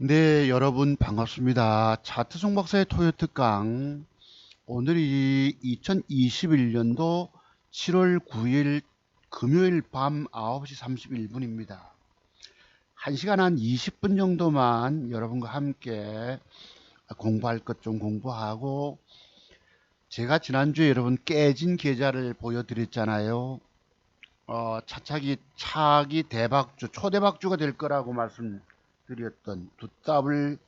네, 여러분 반갑습니다. 차트 송박사의 토요 특강. 오늘이 2021년도 7월 9일 금요일 밤 9시 31분입니다. 1시간 한 20분 정도만 여러분과 함께 공부할 것 좀 공부하고, 제가 지난주에 여러분 깨진 계좌를 보여드렸잖아요. 차기 대박주, 초대박주가 될 거라고 말씀드렸던 두 더블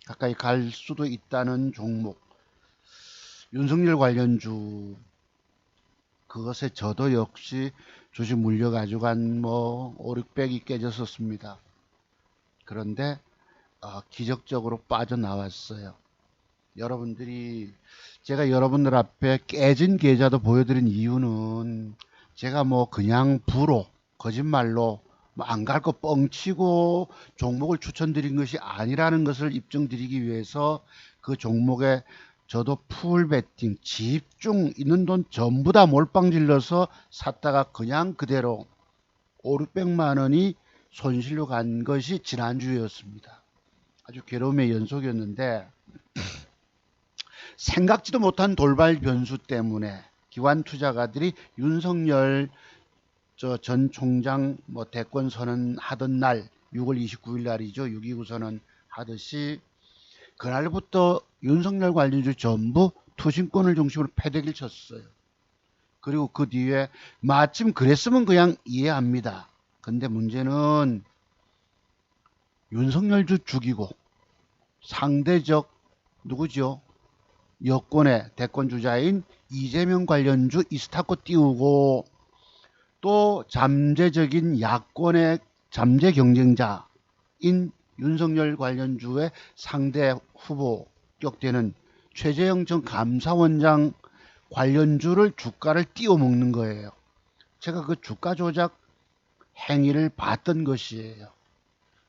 가까이 갈 수도 있다는 종목, 윤석열 관련주. 그것에 저도 역시 주식 물려가지고 한 뭐 5, 600이 깨졌었습니다. 그런데 기적적으로 빠져나왔어요. 여러분들이, 제가 여러분들 앞에 깨진 계좌도 보여드린 이유는, 제가 뭐 그냥 부로 거짓말로 뭐 안 갈 거 뻥치고 종목을 추천드린 것이 아니라는 것을 입증드리기 위해서, 그 종목에 저도 풀 베팅 집중 있는 돈 전부 다 몰빵 질러서 샀다가 그냥 그대로 5, 600만 원이 손실로 간 것이 지난주였습니다. 아주 괴로움의 연속이었는데, 생각지도 못한 돌발 변수 때문에 기관 투자가들이 윤석열 전 총장 뭐 대권 선언하던 날, 6월 29일 날이죠. 6.29 선언 하듯이 그날부터 윤석열 관련주 전부 투신권을 중심으로 패대기를 쳤어요. 그리고 그 뒤에 마침 그랬으면 그냥 이해합니다. 근데 문제는 윤석열주 죽이고 상대적 누구죠? 여권의 대권 주자인 이재명 관련주 이스타코 띄우고, 또 잠재적인 야권의 잠재 경쟁자인 윤석열 관련주의 상대 후보 격되는 최재형 전 감사원장 관련주를 주가를 띄워 먹는 거예요. 제가 그 주가 조작 행위를 봤던 것이에요.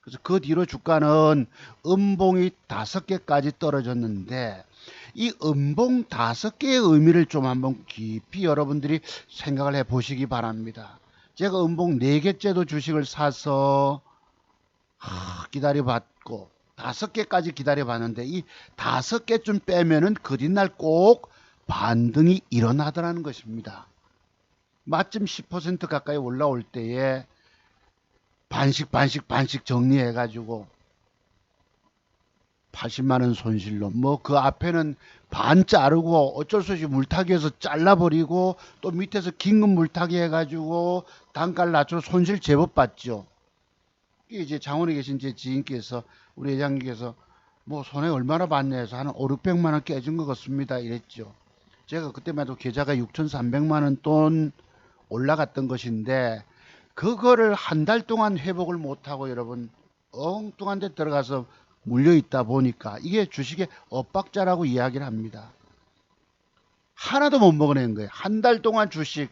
그래서 그 뒤로 주가는 음봉이 5개까지 떨어졌는데, 이 음봉 5개의 의미를 좀 한번 깊이 여러분들이 생각을 해 보시기 바랍니다. 제가 음봉 4개째도 주식을 사서 기다려봤고 5개까지 기다려봤는데, 이 5개쯤 빼면은 그 뒷날 꼭 반등이 일어나더라는 것입니다. 마침 10% 가까이 올라올 때에 반씩 정리해가지고 80만 원 손실로, 뭐 그 앞에는 반 자르고 어쩔 수 없이 물타기해서 잘라버리고, 또 밑에서 긴급 물타기 해가지고 단가를 낮춰 손실 제법 봤죠. 이제 장원에 계신 제 지인께서, 우리 회장님께서 뭐 손해 얼마나 봤냐 해서 한 5, 600만 원 깨진 것 같습니다 이랬죠. 제가 그때만 해도 계좌가 6,300만 원 돈 올라갔던 것인데, 그거를 한 달 동안 회복을 못하고 여러분 엉뚱한 데 들어가서 물려있다 보니까 이게 주식의 엇박자라고 이야기를 합니다. 하나도 못 먹어낸 거예요. 한 달 동안 주식,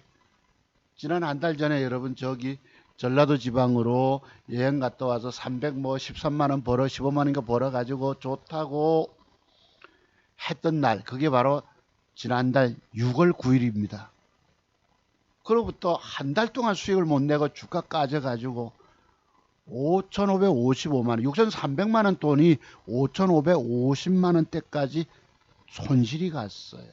지난 한 달 전에 여러분 저기 전라도 지방으로 여행 갔다 와서 13만 원 벌어 15만 원인가 벌어 가지고 좋다고 했던 날, 그게 바로 지난달 6월 9일입니다. 그로부터 한 달 동안 수익을 못 내고 주가 까져가지고 5,555만 원, 6,300만 원 돈이 5,550만 원대까지 손실이 갔어요.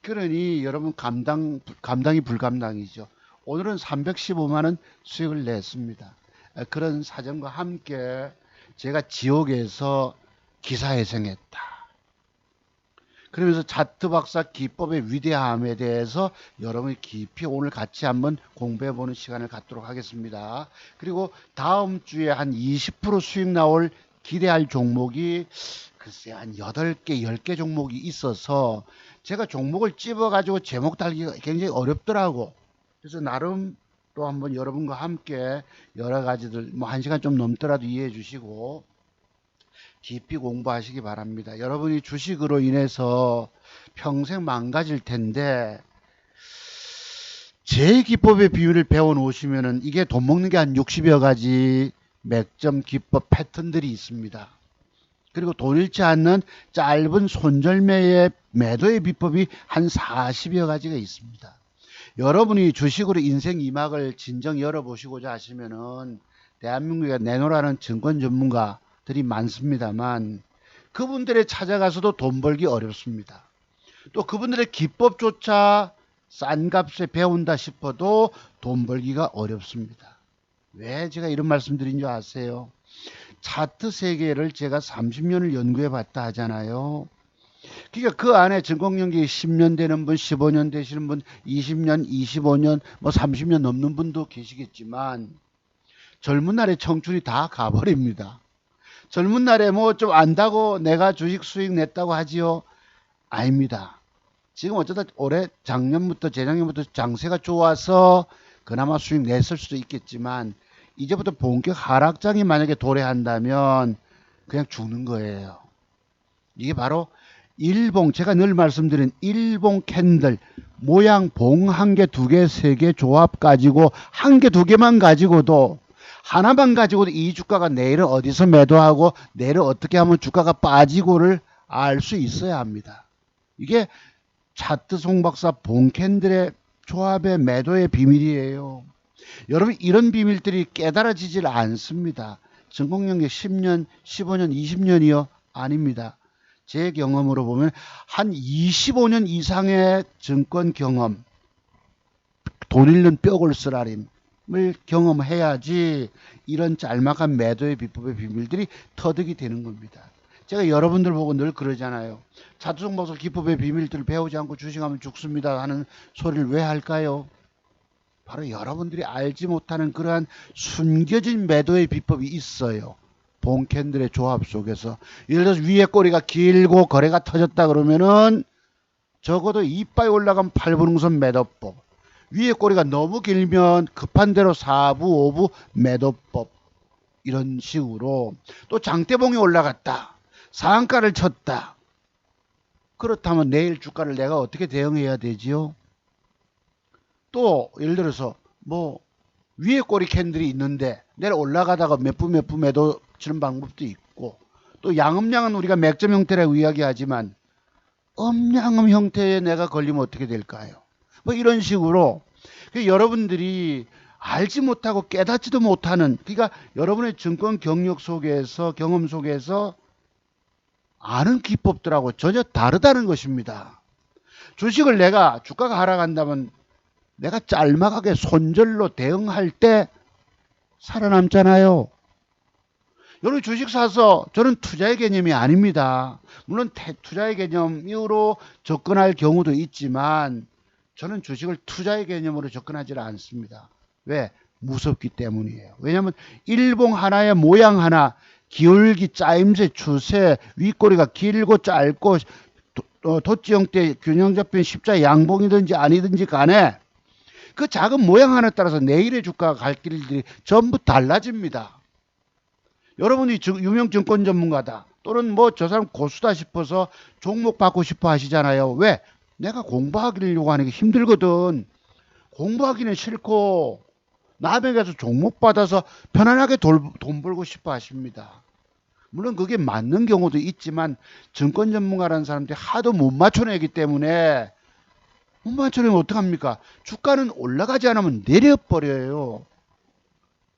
그러니 여러분 감당이 불감당이죠. 오늘은 315만 원 수익을 냈습니다. 그런 사정과 함께 제가 지옥에서 기사회생했다. 그러면서 차트 박사 기법의 위대함에 대해서 여러분이 깊이 오늘 같이 한번 공부해보는 시간을 갖도록 하겠습니다. 그리고 다음 주에 한 20% 수익 나올 기대할 종목이 글쎄 한 8개, 10개 종목이 있어서 제가 종목을 찝어가지고 제목 달기가 굉장히 어렵더라고. 그래서 나름 또 한번 여러분과 함께 여러 가지들 뭐 1시간 좀 넘더라도 이해해 주시고 깊이 공부하시기 바랍니다. 여러분이 주식으로 인해서 평생 망가질 텐데, 제 기법의 비율을 배워 놓으시면은 이게 돈 먹는 게 한 60여 가지 맥점 기법 패턴들이 있습니다. 그리고 돈 잃지 않는 짧은 손절매의 매도의 비법이 한 40여 가지가 있습니다. 여러분이 주식으로 인생 2막을 진정 열어보시고자 하시면은 대한민국에 내놓으라는 증권 전문가들이 많습니다만 그분들에 찾아가서도 돈 벌기 어렵습니다. 또 그분들의 기법조차 싼 값에 배운다 싶어도 돈 벌기가 어렵습니다. 왜 제가 이런 말씀 드린 줄 아세요? 차트 세계를 제가 30년을 연구해 봤다 하잖아요. 그러니까 그 안에 증권경력이 10년 되는 분, 15년 되시는 분, 20년, 25년, 뭐 30년 넘는 분도 계시겠지만 젊은 날에 청춘이 다 가버립니다. 젊은 날에 뭐 좀 안다고 내가 주식 수익 냈다고 하지요? 아닙니다. 지금 어쩌다 올해 작년부터 재작년부터 장세가 좋아서 그나마 수익 냈을 수도 있겠지만 이제부터 본격 하락장이 만약에 도래한다면 그냥 죽는 거예요. 이게 바로 일봉, 제가 늘 말씀드린 일봉 캔들 모양 봉 한 개, 두 개, 세 개 조합 가지고 한 개, 두 개만 가지고도 하나만 가지고도 이 주가가 내일은 어디서 매도하고 내일은 어떻게 하면 주가가 빠지고를 알 수 있어야 합니다. 이게 차트 송박사 봉 캔들의 조합의 매도의 비밀이에요. 여러분 이런 비밀들이 깨달아지질 않습니다. 전공연계 10년, 15년, 20년이요? 아닙니다. 제 경험으로 보면 한 25년 이상의 증권 경험, 돈 잃는 뼈골 쓰라림을 경험해야지 이런 짤막한 매도의 비법의 비밀들이 터득이 되는 겁니다. 제가 여러분들 보고 늘 그러잖아요. 차트송박사 기법의 비밀들을 배우지 않고 주식하면 죽습니다 하는 소리를 왜 할까요? 바로 여러분들이 알지 못하는 그러한 숨겨진 매도의 비법이 있어요. 봉캔들의 조합 속에서. 예를 들어서 위에 꼬리가 길고 거래가 터졌다 그러면은 적어도 이빨이 올라간 8분응선 매도법. 위에 꼬리가 너무 길면 급한 대로 4부, 5부 매도법. 이런 식으로. 또 장대봉이 올라갔다. 상한가를 쳤다. 그렇다면 내일 주가를 내가 어떻게 대응해야 되지요? 또 예를 들어서 뭐 위에 꼬리 캔들이 있는데 내려 올라가다가 몇 분 매도 치는 방법도 있고 또 양음량은 우리가 맥점 형태라고 이야기하지만 음량음 형태에 내가 걸리면 어떻게 될까요? 뭐 이런 식으로 여러분들이 알지 못하고 깨닫지도 못하는 그러니까 여러분의 증권 경력 속에서 경험 속에서 아는 기법들하고 전혀 다르다는 것입니다. 주식을 내가 주가가 하락한다면 내가 짤막하게 손절로 대응할 때 살아남잖아요. 여러분 주식 사서 저는 투자의 개념이 아닙니다. 물론 투자의 개념으로 접근할 경우도 있지만 저는 주식을 투자의 개념으로 접근하지 않습니다. 왜? 무섭기 때문이에요. 왜냐하면 일봉 하나의 모양 하나 기울기, 짜임새, 추세, 윗꼬리가 길고 짧고 도치 형태 균형 잡힌 십자 양봉이든지 아니든지 간에 그 작은 모양 하나에 따라서 내일의 주가가 갈 길들이 전부 달라집니다. 여러분이 유명 증권 전문가다 또는 뭐 저 사람 고수다 싶어서 종목 받고 싶어 하시잖아요. 왜? 내가 공부하기려고 하는 게 힘들거든. 공부하기는 싫고 남에게서 종목 받아서 편안하게 돈 벌고 싶어 하십니다. 물론 그게 맞는 경우도 있지만 증권 전문가라는 사람들이 하도 못 맞춰내기 때문에 못 맞춰내면 어떡합니까? 주가는 올라가지 않으면 내려버려요.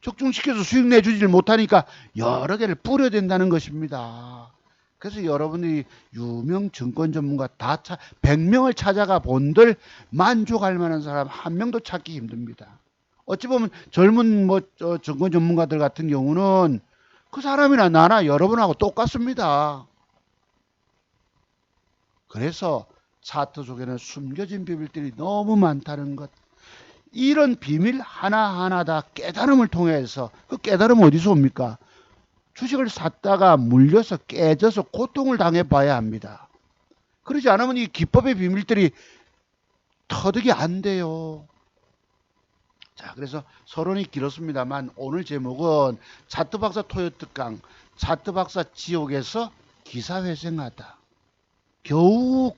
적중시켜서 수익 내주질 못하니까 여러 개를 뿌려야 된다는 것입니다. 그래서 여러분이 유명 증권 전문가 100명을 찾아가 본들 만족할 만한 사람 한 명도 찾기 힘듭니다. 어찌 보면 젊은 증권 전문가들 같은 경우는 그 사람이나 나나 여러분하고 똑같습니다. 그래서 차트 속에는 숨겨진 비밀들이 너무 많다는 것. 이런 비밀 하나하나 다 깨달음을 통해서 그 깨달음 어디서 옵니까? 주식을 샀다가 물려서 깨져서 고통을 당해 봐야 합니다. 그러지 않으면 이 기법의 비밀들이 터득이 안 돼요. 자, 그래서 서론이 길었습니다만 오늘 제목은 차트 박사 토요특강 차트 박사 지옥에서 기사회생하다. 겨우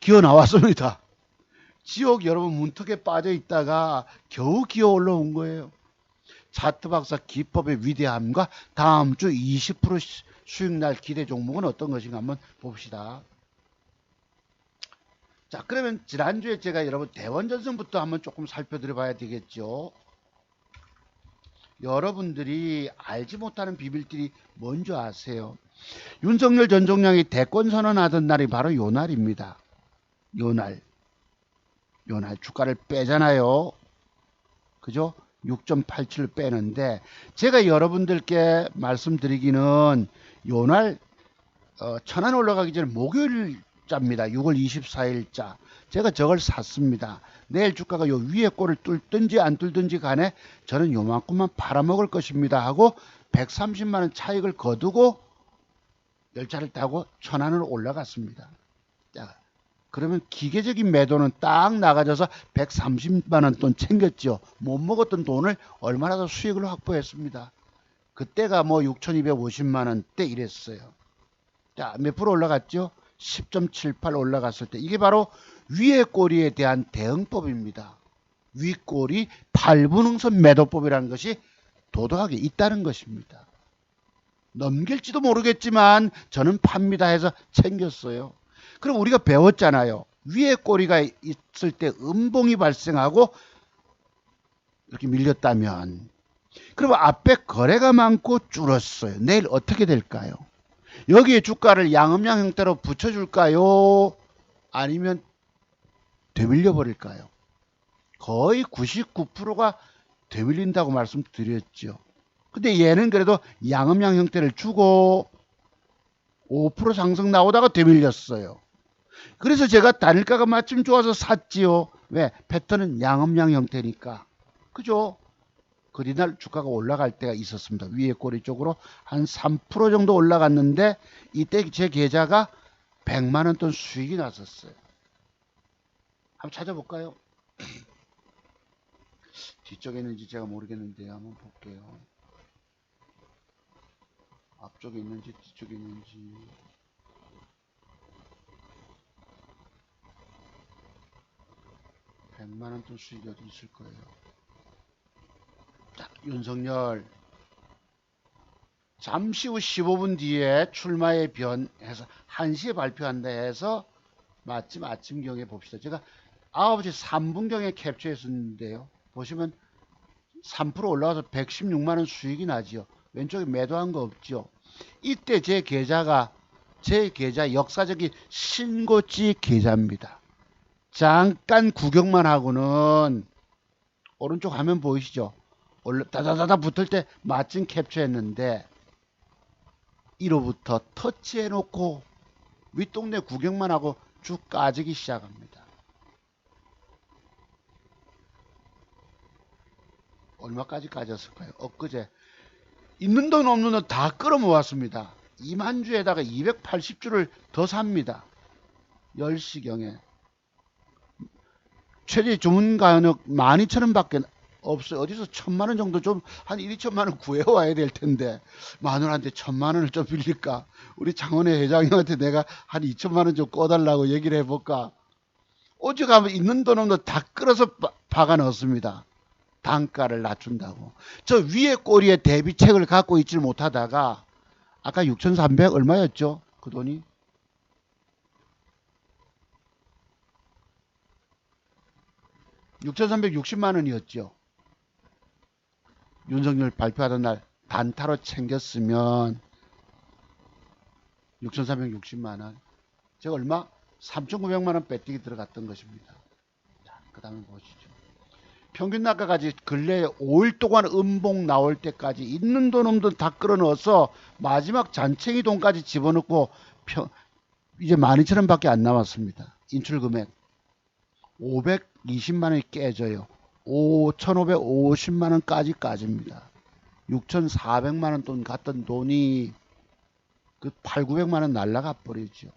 기어 나왔습니다. 지옥 여러분 문턱에 빠져 있다가 겨우 기어 올라온 거예요. 차트 박사 기법의 위대함과 다음 주 20% 수익날 기대 종목은 어떤 것인가 한번 봅시다. 자, 그러면 지난주에 제가 여러분 대원전선부터 한번 조금 살펴드려 봐야 되겠죠. 여러분들이 알지 못하는 비밀들이 뭔지 아세요? 윤석열 전 총장이 대권 선언하던 날이 바로 요 날입니다. 요 날. 요 날 주가를 빼잖아요. 그죠? 6.87 빼는데 제가 여러분들께 말씀드리기는 요날 천안 올라가기 전에 목요일자입니다. 6월 24일자. 제가 저걸 샀습니다. 내일 주가가 요 위에 골을 뚫든지 안 뚫든지 간에 저는 요만큼만 팔아먹을 것입니다 하고 130만원 차익을 거두고 열차를 타고 천안으로 올라갔습니다. 자, 그러면 기계적인 매도는 딱 나가져서 130만원 돈 챙겼죠. 못 먹었던 돈을 얼마나 더 수익을 확보했습니다. 그때가 뭐 6,250만원대 이랬어요. 자, 몇 프로 올라갔죠? 10.78 올라갔을 때 이게 바로 위의 꼬리에 대한 대응법입니다. 윗꼬리 8분응선 매도법이라는 것이 도덕하게 있다는 것입니다. 넘길지도 모르겠지만 저는 팝니다 해서 챙겼어요. 그럼 우리가 배웠잖아요. 위에 꼬리가 있을 때 음봉이 발생하고 이렇게 밀렸다면 그럼 앞에 거래가 많고 줄었어요. 내일 어떻게 될까요? 여기에 주가를 양음양 형태로 붙여줄까요? 아니면 되밀려 버릴까요? 거의 99%가 되밀린다고 말씀드렸죠. 근데 얘는 그래도 양음양 형태를 주고 5% 상승 나오다가 되밀렸어요. 그래서 제가 단일가가 마침 좋아서 샀지요. 왜? 패턴은 양음양 형태니까. 그죠? 그리날 주가가 올라갈 때가 있었습니다. 위에 꼬리 쪽으로 한 3% 정도 올라갔는데 이때 제 계좌가 100만원 돈 수익이 났었어요. 한번 찾아볼까요? 뒤쪽에 있는지 제가 모르겠는데 한번 볼게요. 앞쪽에 있는지 뒤쪽에 있는지. 백만원 돈 수익이 어디 있을 거예요. 자, 윤석열 잠시 후 15분 뒤에 출마에 변해서 1시에 발표한다 해서 마침 아침경에 봅시다. 제가 9시 3분경에 캡처했었는데요. 보시면 3% 올라가서 116만원 수익이 나지요. 왼쪽에 매도한 거 없죠. 이때 제 계좌가 제 계좌 역사적인 신고치 계좌입니다. 잠깐 구경만 하고는 오른쪽 화면 보이시죠? 다다다다 붙을 때 마침 캡처했는데 1호부터 터치해놓고 윗동네 구경만 하고 쭉 까지기 시작합니다. 얼마까지 까졌을까요? 엊그제 있는 돈 없는 돈 다 끌어모았습니다. 2만 주에다가 280주를 더 삽니다. 10시경에 최대 주문 가격 12,000원밖에 없어요. 어디서 1,000만원 정도 좀 한 1, 2천만원 구해와야 될 텐데 마누라한테 1,000만원을 좀 빌릴까? 우리 장원회 회장님한테 내가 한 2천만원 좀 꺼달라고 얘기를 해볼까? 어제 가면 있는 돈 없는 돈 다 끌어서 박아 넣었습니다. 단가를 낮춘다고. 저 위에 꼬리에 대비책을 갖고 있질 못하다가 아까 6,300 얼마였죠? 그 돈이? 6,360만원이었죠. 윤석열 발표하던 날 단타로 챙겼으면 6,360만원. 제가 얼마? 3,900만원 배팅이 들어갔던 것입니다. 자, 그 다음에 보시죠. 평균 낙가까지 근래에 5일 동안 음봉 나올 때까지 있는 돈 없는 돈 다 끌어넣어서 마지막 잔챙이 돈까지 집어넣고 이제 12,000원 밖에 안 남았습니다. 인출금액 520만원이 깨져요. 5,550만원까지 까집니다. 6,400만원 돈 갔던 돈이 그 8,900만원 날라가 버리죠.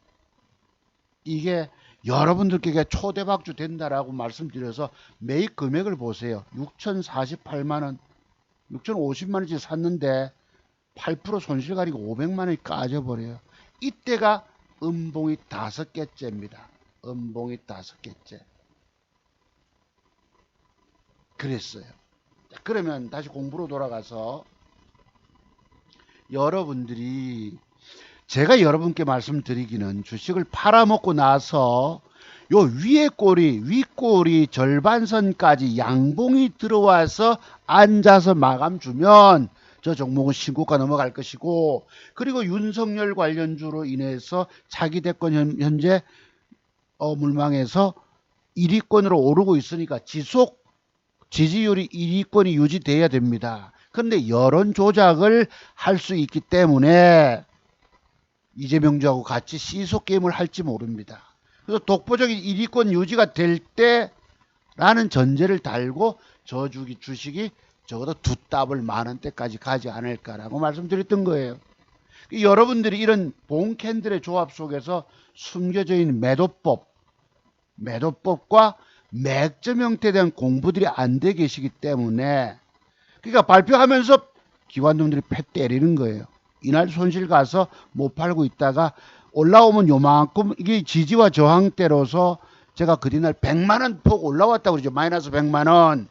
이게 여러분들께 초대박주 된다라고 말씀드려서 매입 금액을 보세요. 6,048만원, 6,050만원치 샀는데 8% 손실 가리고 500만원이 까져버려요. 이때가 음봉이 5개째입니다. 음봉이 5개째. 그랬어요. 그러면 다시 공부로 돌아가서 여러분들이 제가 여러분께 말씀드리기는 주식을 팔아먹고 나서 요 위에 꼬리, 윗꼬리 절반선까지 양봉이 들어와서 앉아서 마감 주면 저 종목은 신고가 넘어갈 것이고, 그리고 윤석열 관련주로 인해서 차기 대권 현재 물망에서 1위권으로 오르고 있으니까 지속 지지율이 1위권이 유지돼야 됩니다. 그런데 여론 조작을 할 수 있기 때문에 이재명주하고 같이 시소 게임을 할지 모릅니다. 그래서 독보적인 1위권 유지가 될 때라는 전제를 달고 저 주식이 적어도 두 더블 만원대까지 가지 않을까라고 말씀드렸던 거예요. 여러분들이 이런 봉 캔들의 조합 속에서 숨겨져 있는 매도법과 맥점 형태에 대한 공부들이 안 돼 계시기 때문에, 그러니까 발표하면서 기관놈들이 패 때리는 거예요. 이날 손실 가서 못 팔고 있다가 올라오면 요만큼, 이게 지지와 저항대로서 제가 그뒷날 100만원 폭 올라왔다고 그러죠. 마이너스 100만원.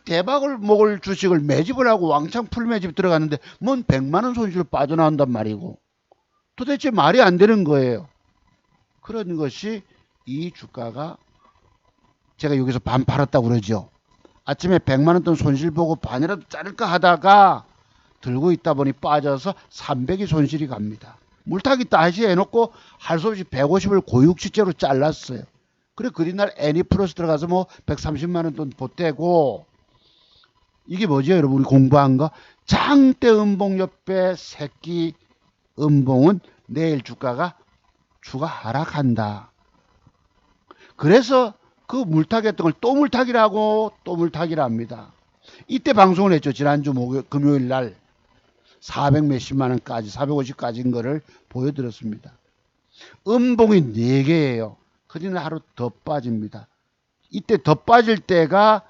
대박을 먹을 주식을 매집을 하고 왕창 풀매집 들어갔는데 뭔 100만원 손실로 빠져나온단 말이고, 도대체 말이 안 되는 거예요. 그런 것이 이 주가가, 제가 여기서 반 팔았다고 그러죠. 아침에 100만원 돈 손실 보고 반이라도 자를까 하다가 들고 있다 보니 빠져서 300이 손실이 갑니다. 물타기 다시 해놓고 할 수 없이 150을 고육지째로 잘랐어요. 그래 그뒷날 애니플러스 들어가서 뭐 130만원 돈 보태고, 이게 뭐죠 여러분? 우리 공부한 거 장대 음봉 옆에 새끼 음봉은 내일 주가 하락한다. 그래서 그 물타기했던 걸 또 물타기라고 또 물타기라 합니다. 이때 방송을 했죠. 지난주 금요일 날 400 몇십만 원까지 450까지인 거를 보여드렸습니다. 음봉이 4개예요. 그러나 하루 더 빠집니다. 이때 더 빠질 때가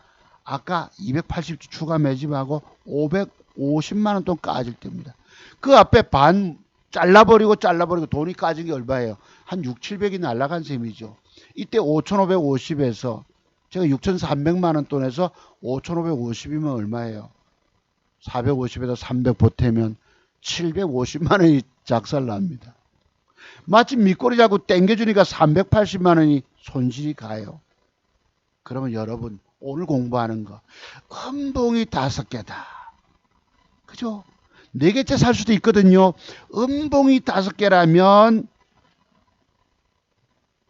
아까 280주 추가 매집하고 550만 원 돈 까질 때입니다. 그 앞에 반 잘라버리고 돈이 까진 게 얼마예요? 한 6, 700이 날라간 셈이죠. 이때 5,550에서 제가 6,300만 원 돈에서 5,550이면 얼마예요? 450에서 300 보태면 750만 원이 작살납니다. 마침 밑꼬리 잡고 땡겨주니까 380만 원이 손실이 가요. 그러면 여러분 오늘 공부하는 거 음봉이 5개다. 그죠? 4개째 살 수도 있거든요. 음봉이 5개라면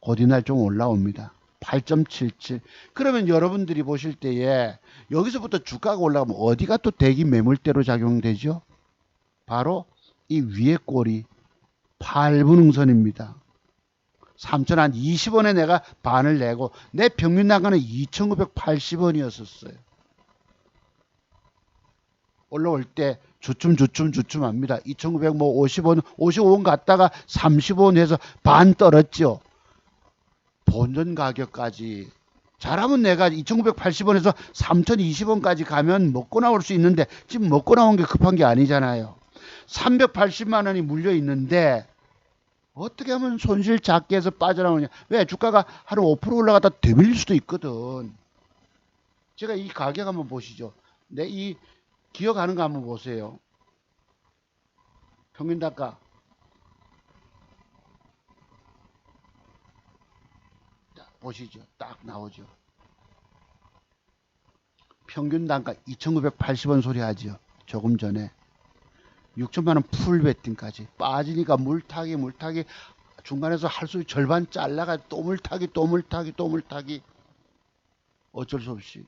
곧이날 좀 올라옵니다. 8.77. 그러면 여러분들이 보실 때에 여기서부터 주가가 올라가면 어디가 또 대기 매물대로 작용되죠? 바로 이 위에 꼬리 8분응선입니다. 3,020원에 내가 반을 내고 내 평균 단가는 2,980원이었었어요. 올라올 때 주춤 합니다. 2,950원, 55원 갔다가 35원 해서 반 떨었죠. 본전 가격까지 잘하면 내가 2,980원에서 3,020원까지 가면 먹고 나올 수 있는데 지금 먹고 나온 게 급한 게 아니잖아요. 380만 원이 물려 있는데 어떻게 하면 손실 작게 해서 빠져나오냐. 왜? 주가가 하루 5% 올라갔다 되밀릴 수도 있거든. 제가 이 가격 한번 보시죠. 내 이 기억하는 거 한번 보세요. 평균 단가 보시죠. 딱 나오죠. 평균 단가 2,980원 소리 하죠. 조금 전에 6천만 원 풀 베팅까지 빠지니까 물타기 중간에서 할 수 절반 잘라가 또 물타기 어쩔 수 없이.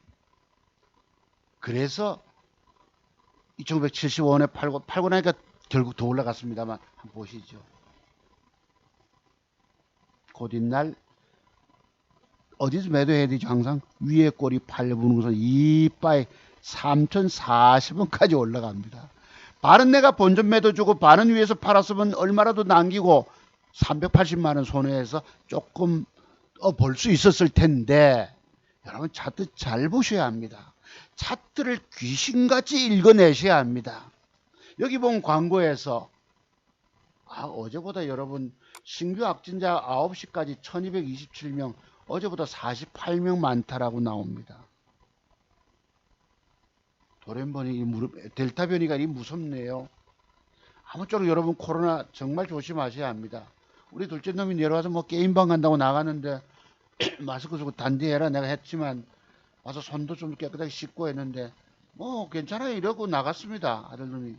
그래서 2,975원에 팔고 나니까 결국 더 올라갔습니다만 한번 보시죠. 곧이날 어디서 매도해야 되죠? 항상 위에 꼬리 8분응선 이빠이 3,040원까지 올라갑니다. 반은 내가 본전 매도 주고 반은 위에서 팔았으면 얼마라도 남기고 380만 원 손해해서 조금 벌 수 있었을 텐데, 여러분 차트 잘 보셔야 합니다. 차트를 귀신같이 읽어내셔야 합니다. 여기 보면 광고에서 어제보다 여러분 신규 확진자 9시까지 1227명, 어제보다 48명 많다라고 나옵니다. 돌연변이 델타 변이가 무섭네요. 아무쪼록 여러분 코로나 정말 조심하셔야 합니다. 우리 둘째 놈이 내려와서 뭐 게임방 간다고 나가는데 마스크 쓰고 단디해라 내가 했지만 와서 손도 좀 깨끗하게 씻고 했는데 뭐 괜찮아요 이러고 나갔습니다. 아들놈이.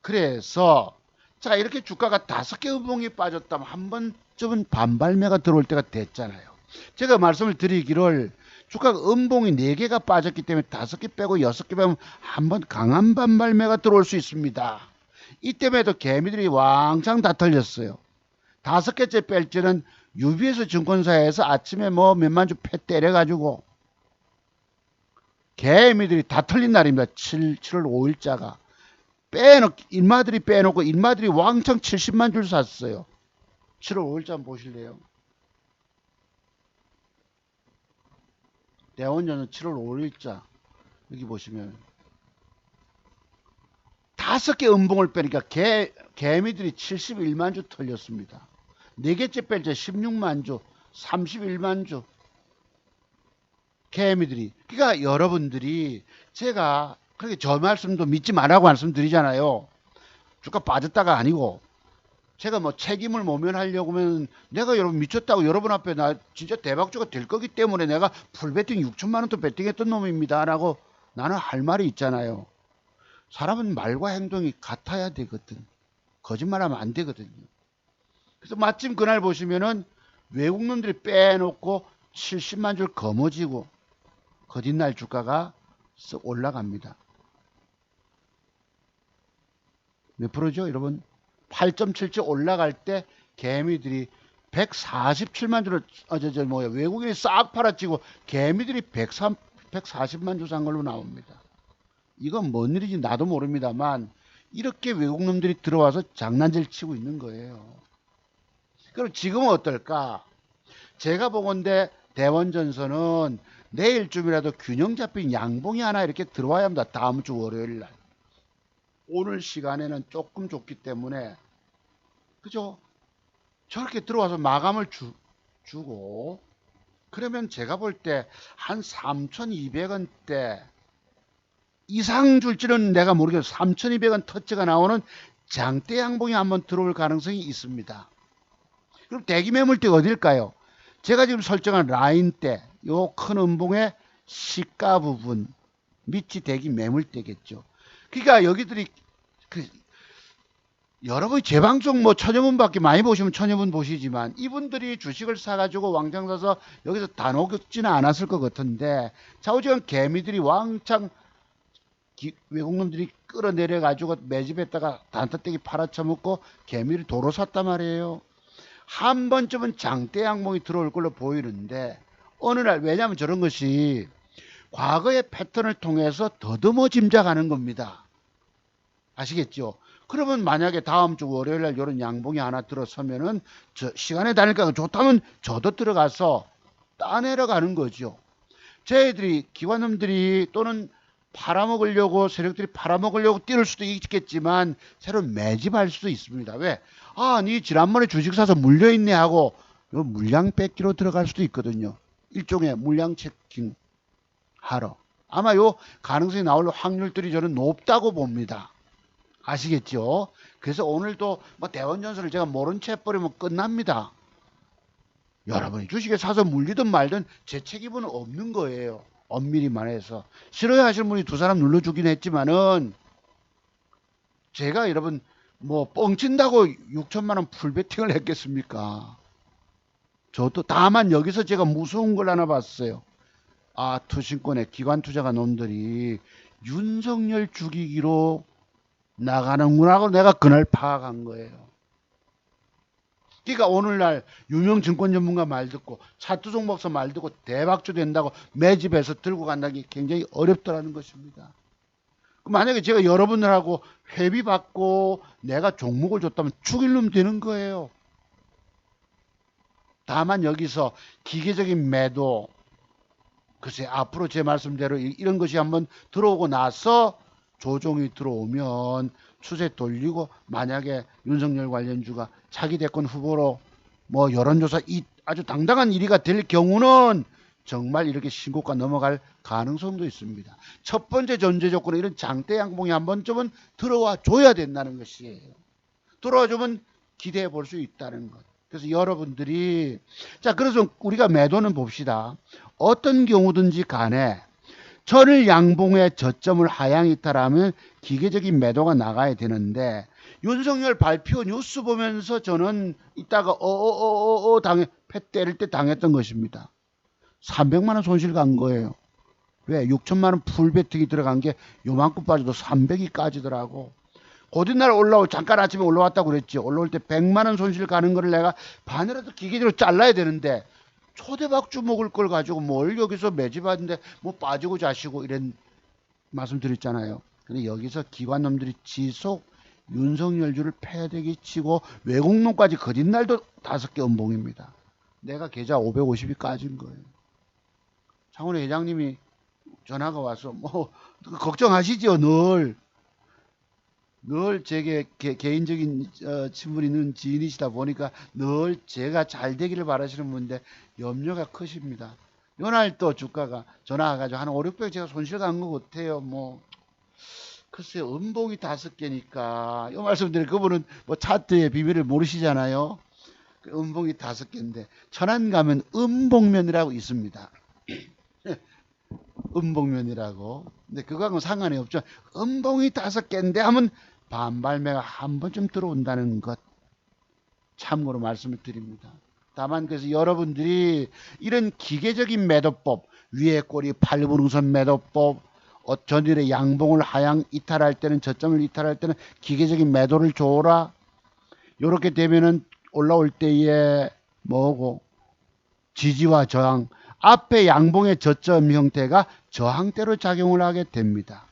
그래서 자 이렇게 주가가 5개 음봉이 빠졌다면 한 번쯤은 반발매가 들어올 때가 됐잖아요. 제가 말씀을 드리기를 주가가 음봉이 4개가 빠졌기 때문에 5개 빼고 6개 빼면 한 번 강한 반발매가 들어올 수 있습니다. 이때에도 개미들이 왕창 다 털렸어요. 5개째 뺄 때는 UBS 증권사에서 아침에 뭐 몇만 주 패 때려가지고 개미들이 다 털린 날입니다. 7월 5일자가. 인마들이 빼놓고 인마들이 왕창 70만 줄 샀어요. 7월 5일자 한번 보실래요? 대원전은 7월 5일자 여기 보시면 5개 음봉을 빼니까 개미들이 71만 주 털렸습니다. 4개째 뺄 때 16만 주, 31만 주 개미들이. 그러니까 여러분들이 제가 그렇게 저 말씀도 믿지 말라고 말씀드리잖아요. 주가 빠졌다가 아니고 제가 뭐 책임을 모면하려고 하면 내가 여러분 미쳤다고 여러분 앞에 나 진짜 대박주가 될 거기 때문에 내가 풀배팅 6천만 원도 배팅했던 놈입니다 라고 나는 할 말이 있잖아요. 사람은 말과 행동이 같아야 되거든. 거짓말하면 안 되거든요. 그래서 마침 그날 보시면은 외국 놈들이 빼놓고 70만 줄 거머쥐고 거짓날 주가가 쓱 올라갑니다. 몇 프로죠 여러분? 8.7조 올라갈 때 개미들이 147만 주를 외국인이 싹 팔아치고 개미들이 140만 주 산 걸로 나옵니다. 이건 뭔 일인지 나도 모릅니다만 이렇게 외국 놈들이 들어와서 장난질 치고 있는 거예요. 그럼 지금은 어떨까? 제가 보건대 대원전선은 내일쯤이라도 균형 잡힌 양봉이 하나 이렇게 들어와야 합니다. 다음 주 월요일 날. 오늘 시간에는 조금 좁기 때문에 그죠? 저렇게 들어와서 마감을 주고 그러면 제가 볼 때 한 3,200원대 이상 줄지는 내가 모르겠어요. 3,200원 터치가 나오는 장대 양봉이 한번 들어올 가능성이 있습니다. 그럼 대기 매물대가 어딜까요? 제가 지금 설정한 라인대 요 큰 음봉의 시가 부분 밑이 대기 매물대겠죠. 그러니까 여기들이 여러분이 제 방송 뭐 천여 분밖에 많이 보시면 천여 분 보시지만 이분들이 주식을 사가지고 왕창 사서 여기서 다 녹지는 않았을 것 같은데 좌우지간 개미들이 왕창 외국놈들이 끌어내려가지고 매집했다가 단타떼기 팔아쳐먹고 개미를 도로 샀단 말이에요. 한 번쯤은 장대 양봉이 들어올 걸로 보이는데 어느 날 왜냐하면 저런 것이 과거의 패턴을 통해서 더듬어 짐작하는 겁니다. 아시겠죠? 그러면 만약에 다음 주 월요일 날 이런 양봉이 하나 들어서면은 저 시간에 다닐까 좋다면 저도 들어가서 따내려 가는 거죠. 저희들이 기관놈들이 또는 팔아먹으려고 세력들이 팔아먹으려고 뛰를 수도 있겠지만 새로 매집할 수도 있습니다. 왜? 아, 니 지난번에 주식 사서 물려있네 하고 물량 뺏기로 들어갈 수도 있거든요. 일종의 물량 체킹 하러. 아마 요 가능성이 나올 확률들이 저는 높다고 봅니다. 아시겠죠? 그래서 오늘도 뭐 대원전설을 제가 모른 채 해버리면 끝납니다. 여러분이 주식에 사서 물리든 말든 제 책임은 없는 거예요. 엄밀히 말해서. 싫어야 하시는 분이 두 사람 눌러주긴 했지만은 제가 여러분 뭐 뻥친다고 6천만 원 풀베팅을 했겠습니까? 저도 다만 여기서 제가 무서운 걸 하나 봤어요. 아, 투신권의 기관 투자가 놈들이 윤석열 죽이기로 나가는구나 하고 내가 그날 파악한 거예요. 그러니까 오늘날 유명 증권 전문가 말 듣고 차투종 박사 말 듣고 대박주 된다고 매집해서 들고 간다는 게 굉장히 어렵더라는 것입니다. 만약에 제가 여러분들하고 회비 받고 내가 종목을 줬다면 죽일 놈 되는 거예요. 다만 여기서 기계적인 매도 글쎄 앞으로 제 말씀대로 이런 것이 한번 들어오고 나서 조종이 들어오면 추세 돌리고 만약에 윤석열 관련주가 차기 대권 후보로 뭐 여론조사 아주 당당한 1위가 될 경우는 정말 이렇게 신고가 넘어갈 가능성도 있습니다. 첫 번째 전제 조건은 이런 장대 양봉이 한 번쯤은 들어와 줘야 된다는 것이에요. 들어주면 기대해 볼 수 있다는 것. 그래서 여러분들이 자 그래서 우리가 매도는 봅시다. 어떤 경우든지 간에 전일 양봉의 저점을 하향 이탈하면 기계적인 매도가 나가야 되는데 윤석열 발표 뉴스 보면서 저는 이따가 당해 패 때릴 때 당했던 것입니다. 300만 원 손실 간 거예요. 왜? 6천만 원 풀 베팅이 들어간 게 요만큼 빠져도 300이 까지더라고. 곧이날 잠깐 아침에 올라왔다고 그랬지. 올라올 때 100만 원 손실 가는 거를 내가 반이라도 기계적으로 잘라야 되는데 초대박주 먹을 걸 가지고 뭘 여기서 매집하는데 뭐 빠지고 자시고 이런 말씀드렸잖아요. 근데 여기서 기관놈들이 지속 윤석열주를 패대기 치고 외국놈까지 거짓날도 5개 음봉입니다. 내가 계좌 550이 까진 거예요. 창원의 회장님이 전화가 와서 뭐 걱정하시죠. 늘 제게 개인적인 친분 있는 지인이시다 보니까 늘 제가 잘 되기를 바라시는 분인데 염려가 크십니다. 요날 또 주가가 전화 와가지고 한 5, 600 제가 손실 간 것 같아요. 뭐 글쎄 음봉이 5개니까 요 말씀드린 그분은 뭐 차트의 비밀을 모르시잖아요. 음봉이 5개인데 천안 가면 음봉면이라고 있습니다. 음봉면이라고. 근데 그거하고는 상관이 없죠. 음봉이 5개인데 하면 반발매가 한 번쯤 들어온다는 것 참고로 말씀을 드립니다. 다만 그래서 여러분들이 이런 기계적인 매도법, 위에 꼬리 8분응선 매도법, 전일의 양봉을 하향 이탈할 때는 저점을 이탈할 때는 기계적인 매도를 줘라. 이렇게 되면은 올라올 때에 뭐고 지지와 저항, 앞에 양봉의 저점 형태가 저항대로 작용을 하게 됩니다.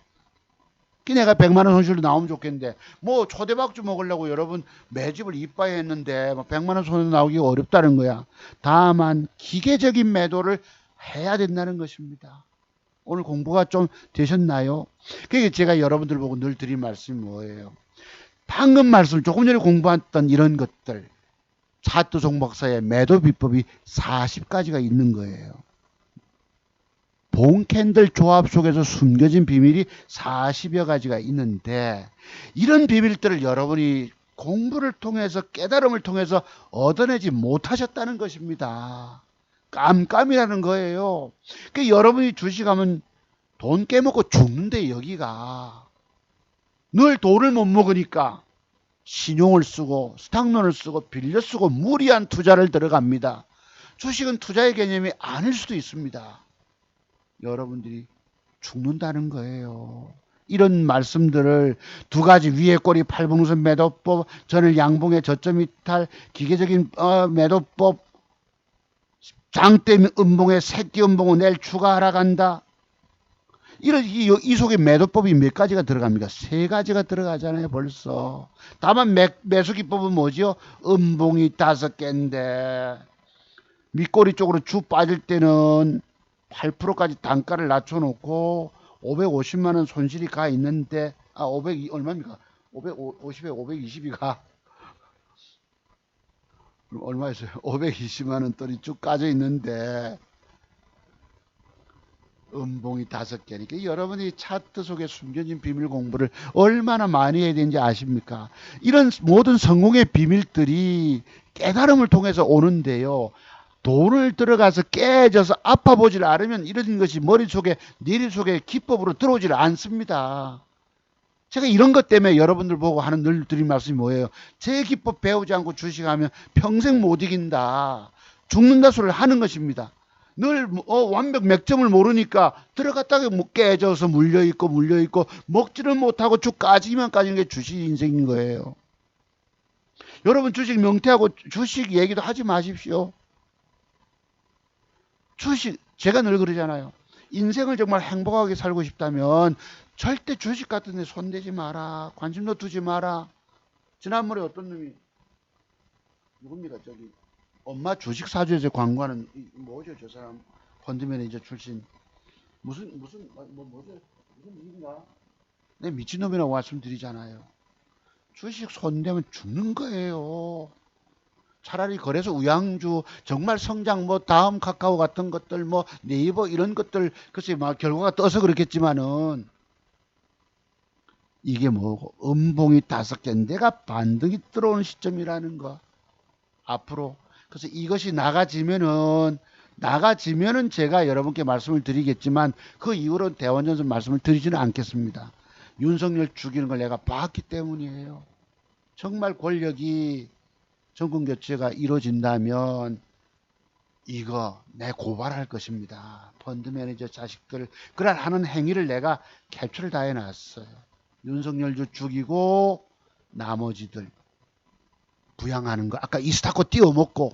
내가 100만 원 손실로 나오면 좋겠는데 뭐 초대박주 먹으려고 여러분 매집을 이빠이 했는데 100만 원 손으로 나오기가 어렵다는 거야. 다만 기계적인 매도를 해야 된다는 것입니다. 오늘 공부가 좀 되셨나요? 그게 제가 여러분들 보고 늘 드린 말씀이 뭐예요? 방금 말씀 조금 전에 공부했던 이런 것들 차트 종목사의 매도 비법이 40가지가 있는 거예요. 봉캔들 조합 속에서 숨겨진 비밀이 40여 가지가 있는데 이런 비밀들을 여러분이 공부를 통해서 깨달음을 통해서 얻어내지 못하셨다는 것입니다. 깜깜이라는 거예요. 그러니까 여러분이 주식하면 돈 깨먹고 죽는데 여기가 늘 돈을 못 먹으니까 신용을 쓰고 스탁론을 쓰고 빌려 쓰고 무리한 투자를 들어갑니다. 주식은 투자의 개념이 아닐 수도 있습니다. 여러분들이 죽는다는 거예요. 이런 말씀들을 두 가지 위에 꼬리 8분선 매도법, 전일 양봉의 저점 이탈, 기계적인 매도법, 장대 음봉의 새끼 음봉을 내일 추가 하락한다. 이 속에 매도법이 몇 가지가 들어갑니까? 3가지가 들어가잖아요, 벌써. 다만 매수 기법은 뭐죠? 음봉이 5개인데 밑꼬리 쪽으로 쭉 빠질 때는 8%까지 단가를 낮춰놓고 550만 원 손실이 가 있는데 500 얼마입니까? 550에 520이 가 얼마였어요? 520만 원 돈이 쭉 까져 있는데 음봉이 5개니까 여러분이 차트 속에 숨겨진 비밀 공부를 얼마나 많이 해야 되는지 아십니까? 이런 모든 성공의 비밀들이 깨달음을 통해서 오는데요. 돈을 들어가서 깨져서 아파보질 않으면 이런 것이 머릿속에 뇌리속에 기법으로 들어오질 않습니다. 제가 이런 것 때문에 여러분들 보고 하는 늘 드린 말씀이 뭐예요? 제 기법 배우지 않고 주식하면 평생 못 이긴다. 죽는다 소리를 하는 것입니다. 늘 완벽 맥점을 모르니까 들어갔다가 깨져서 물려있고 먹지를 못하고 쭉 까지면 까지는 게 주식 인생인 거예요. 여러분 주식 명태하고 주식 얘기도 하지 마십시오. 주식 제가 늘 그러잖아요. 인생을 정말 행복하게 살고 싶다면 절대 주식 같은 데 손대지 마라. 관심도 두지 마라. 지난번에 어떤 놈이 누굽니까 저기 엄마 주식 사주에서 광고하는 뭐죠 저 사람 펀드 매니저 출신 무슨 일인가? 내 미친놈이라고 말씀드리잖아요. 주식 손대면 죽는 거예요. 차라리 거래소 우양주 정말 성장 뭐 다음 카카오 같은 것들 뭐 네이버 이런 것들 글쎄 막 결과가 떠서 그렇겠지만은 이게 뭐고 음봉이 5개 내가 반등이 들어오는 시점이라는 거 앞으로. 그래서 이것이 나가지면은 제가 여러분께 말씀을 드리겠지만 그 이후로 대원전선 말씀을 드리지는 않겠습니다. 윤석열 죽이는 걸 내가 봤기 때문이에요. 정말 권력이 정권 교체가 이루어진다면 이거 내 고발할 것입니다. 펀드 매니저 자식들 그런 하는 행위를 내가 캡처를 다 해놨어요. 윤석열도 죽이고 나머지들 부양하는 거. 아까 이스타코 띄워먹고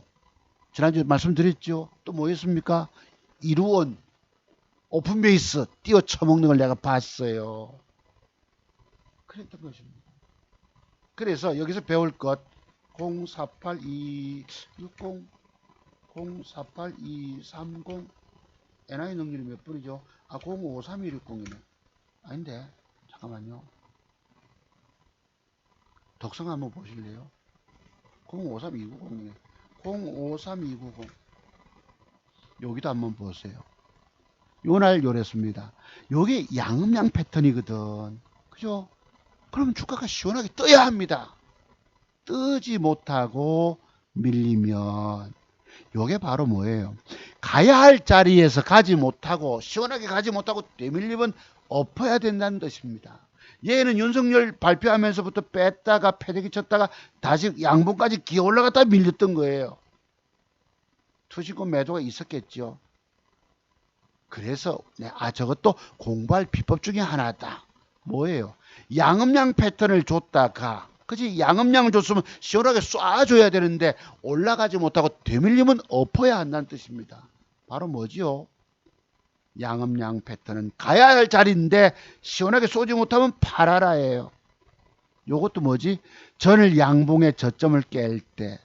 지난주에 말씀드렸죠. 또 뭐였습니까? 이루원 오픈베이스 띄워 쳐먹는 걸 내가 봤어요. 그랬던 것입니다. 그래서 여기서 배울 것 048260 048230 NI 능률이 몇 분이죠? 053160이네. 아닌데 잠깐만요. 덕성 한번 보실래요? 053290이네. 053290 여기도 한번 보세요. 요날 요랬습니다. 요게 양음양 패턴이거든. 그죠? 그러면 주가가 시원하게 떠야 합니다. 뜨지 못하고 밀리면 요게 바로 뭐예요? 가야 할 자리에서 가지 못하고 시원하게 가지 못하고 되밀리면 엎어야 된다는 뜻입니다. 얘는 윤석열 발표하면서부터 뺐다가 패대기 쳤다가 다시 양봉까지 기어 올라갔다 밀렸던 거예요. 투시권 매도가 있었겠죠. 그래서 저것도 공부할 비법 중에 하나다. 뭐예요? 양음양 패턴을 줬다가 그치 양음양을 줬으면 시원하게 쏴줘야 되는데 올라가지 못하고 되밀리면 엎어야 한다는 뜻입니다. 바로 뭐지요? 양음양 패턴은 가야 할 자리인데 시원하게 쏘지 못하면 팔아라예요. 요것도 뭐지? 전일 양봉의 저점을 깰 때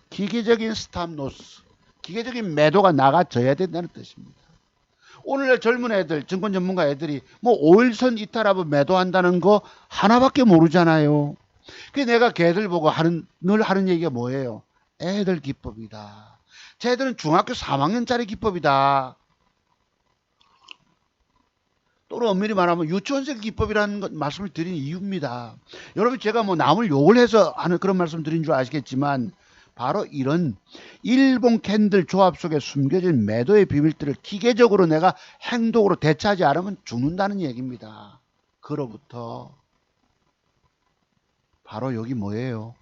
기계적인 스탑로스, 기계적인 매도가 나가져야 된다는 뜻입니다. 오늘날 젊은 애들, 증권 전문가 애들이 뭐 5일선 이탈하면 매도한다는 거 하나밖에 모르잖아요. 그래서 내가 걔들 보고 늘 하는 얘기가 뭐예요? 애들 기법이다. 쟤들은 중학교 3학년짜리 기법이다. 또는 엄밀히 말하면 유치원생 기법이라는 말씀을 드린 이유입니다. 여러분 제가 뭐 남을 욕을 해서 하는 그런 말씀 드린 줄 아시겠지만 바로 이런 일본 캔들 조합 속에 숨겨진 매도의 비밀들을 기계적으로 내가 행동으로 대처하지 않으면 죽는다는 얘기입니다. 그로부터 바로 여기 뭐예요?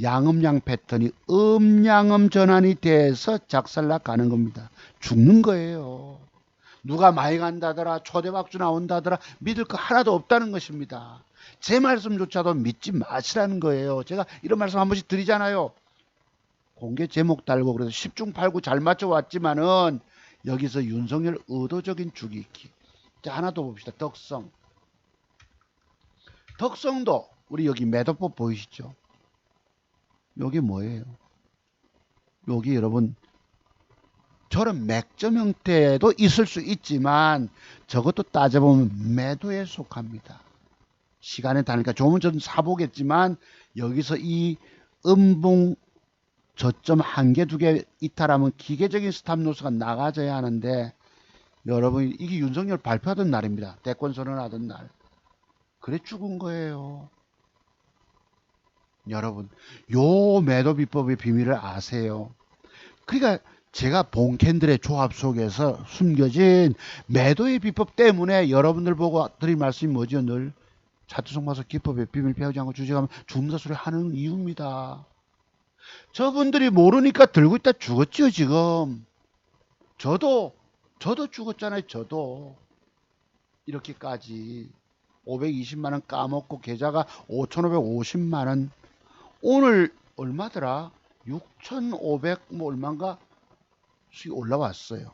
양음양 패턴이 음양음 전환이 돼서 작살나 가는 겁니다. 죽는 거예요. 누가 많이 간다더라 초대박주 나온다더라 믿을 거 하나도 없다는 것입니다. 제 말씀조차도 믿지 마시라는 거예요. 제가 이런 말씀 한 번씩 드리잖아요. 공개 제목 달고 그래서 10중 8구 잘 맞춰왔지만은 여기서 윤석열 의도적인 죽이기. 자 하나 더 봅시다. 덕성도 우리 여기 매도법 보이시죠? 여기 뭐예요? 여기 여러분 저런 맥점 형태도 있을 수 있지만 저것도 따져보면 매도에 속합니다. 시간에 다니까 조금 전 사보겠지만 여기서 이 음봉 저점 한 개, 두 개 이탈하면 기계적인 스탑로스가 나가져야 하는데 여러분 이게 윤석열 발표하던 날입니다. 대권 선언하던 날. 그래 죽은 거예요. 여러분 요 매도 비법의 비밀을 아세요? 그러니까 제가 본캔들의 조합 속에서 숨겨진 매도의 비법 때문에 여러분들 보고 드릴 말씀이 뭐죠? 늘 차트송 봐서 기법의 비밀 배우지 않고 주제가면 죽는다 소리 하는 이유입니다. 저분들이 모르니까 들고 있다 죽었죠 지금. 저도 죽었잖아요. 저도 이렇게까지 520만원 까먹고 계좌가 5,550만원 오늘 얼마더라? 6,500 뭐 얼마인가 수익 올라왔어요.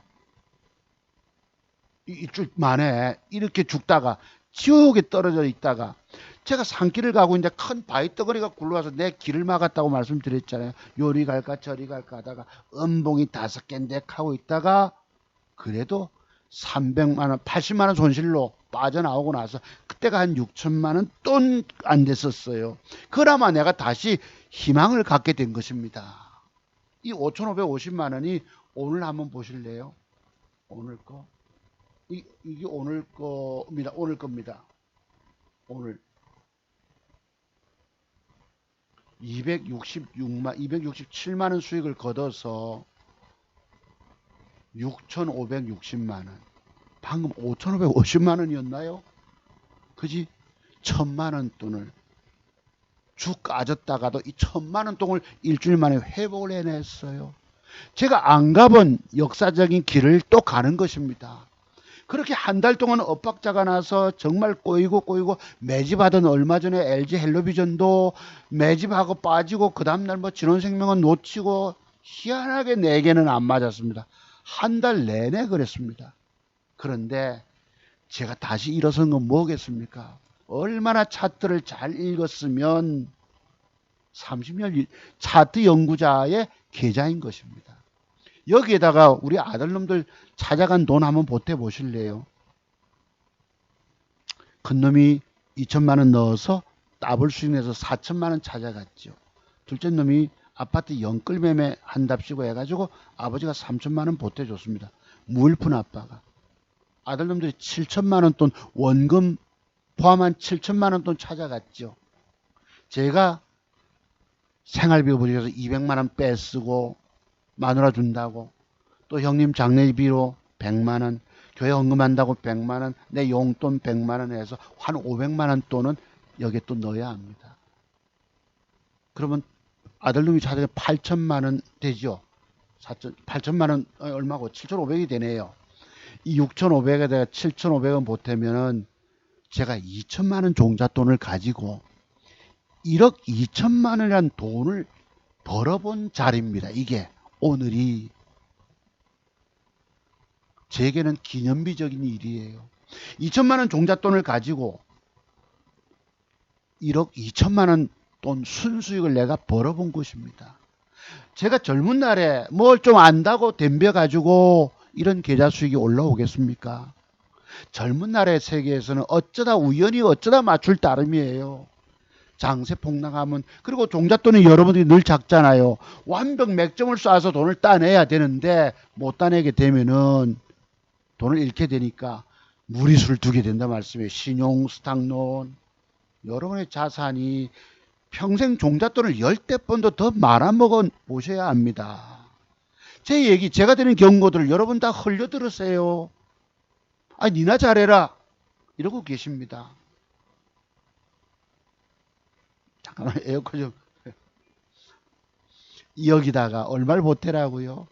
일주일 만에 이렇게 죽다가 지옥에 떨어져 있다가 제가 산길을 가고 있는데 큰 바위 덩어리가 굴러와서 내 길을 막았다고 말씀드렸잖아요. 요리 갈까 저리 갈까 하다가 음봉이 5개인데 하고 있다가 그래도 300만원 80만원 손실로 빠져나오고 나서 그때가 한 6천만원 돈 안 됐었어요. 그나마 내가 다시 희망을 갖게 된 것입니다. 이 5,550만원이 오늘 한번 보실래요? 오늘 거 이게 오늘 겁니다. 오늘 겁니다. 오늘 267만 원 수익을 거둬서 6,560만 원. 방금 5,550만 원이었나요? 그지? 1,000만 원 돈을 쭉 까졌다가도 이 1,000만 원 돈을 일주일 만에 회복을 해냈어요. 제가 안 가본 역사적인 길을 또 가는 것입니다. 그렇게 한 달 동안 엇박자가 나서 정말 꼬이고 매집하던 얼마 전에 LG 헬로비전도 매집하고 빠지고 그 다음날 뭐 진원생명은 놓치고 희한하게 4개는 안 맞았습니다. 한 달 내내 그랬습니다. 그런데 제가 다시 일어선 건 뭐겠습니까? 얼마나 차트를 잘 읽었으면 30년 차트 연구자의 계좌인 것입니다. 여기에다가 우리 아들놈들 찾아간 돈 한번 보태 보실래요? 큰 놈이 2천만 원 넣어서 더블 수익내서 4천만 원 찾아갔죠. 둘째 놈이 아파트 연끌매매 한답시고 해가지고 아버지가 3천만 원 보태줬습니다. 무일푼 아빠가. 아들놈들이 7천만 원 돈 원금 포함한 7천만 원 돈 찾아갔죠. 제가 생활비 부족해서 200만 원 빼쓰고 마누라 준다고 또 형님 장례비로 100만 원 교회 헌금한다고 100만 원 내 용돈 100만 원 해서 한 500만 원 돈은 여기에 또 넣어야 합니다. 그러면 아들놈이 찾아가 8천만 원 되죠. 8천만 원 얼마고 7,500이 되네요. 이 6,500에다가 7,500원 보태면은 제가 2천만 원 종잣돈을 가지고 1억 2천만 원이라는 돈을 벌어본 자리입니다. 이게 오늘이 제게는 기념비적인 일이에요. 2천만 원 종잣돈을 가지고 1억 2천만 원 돈 순수익을 내가 벌어본 것입니다. 제가 젊은 날에 뭘 좀 안다고 덤벼가지고 이런 계좌 수익이 올라오겠습니까? 젊은 날의 세계에서는 어쩌다 우연히 어쩌다 맞출 따름이에요. 장세 폭락하면 그리고 종잣돈이 여러분들이 늘 작잖아요. 완벽 맥점을 쏴서 돈을 따내야 되는데 못 따내게 되면은 돈을 잃게 되니까 무리수를 두게 된다 말씀이에요. 신용, 스탁론. 여러분의 자산이 평생 종잣돈을 10대번도 더 말아먹어 보셔야 합니다. 제 얘기, 제가 드린 경고들을 여러분 다 흘려 들으세요. 아, 니나 잘해라. 이러고 계십니다. 잠깐만, 에어컨 좀. 여기다가 얼마를 보태라고요?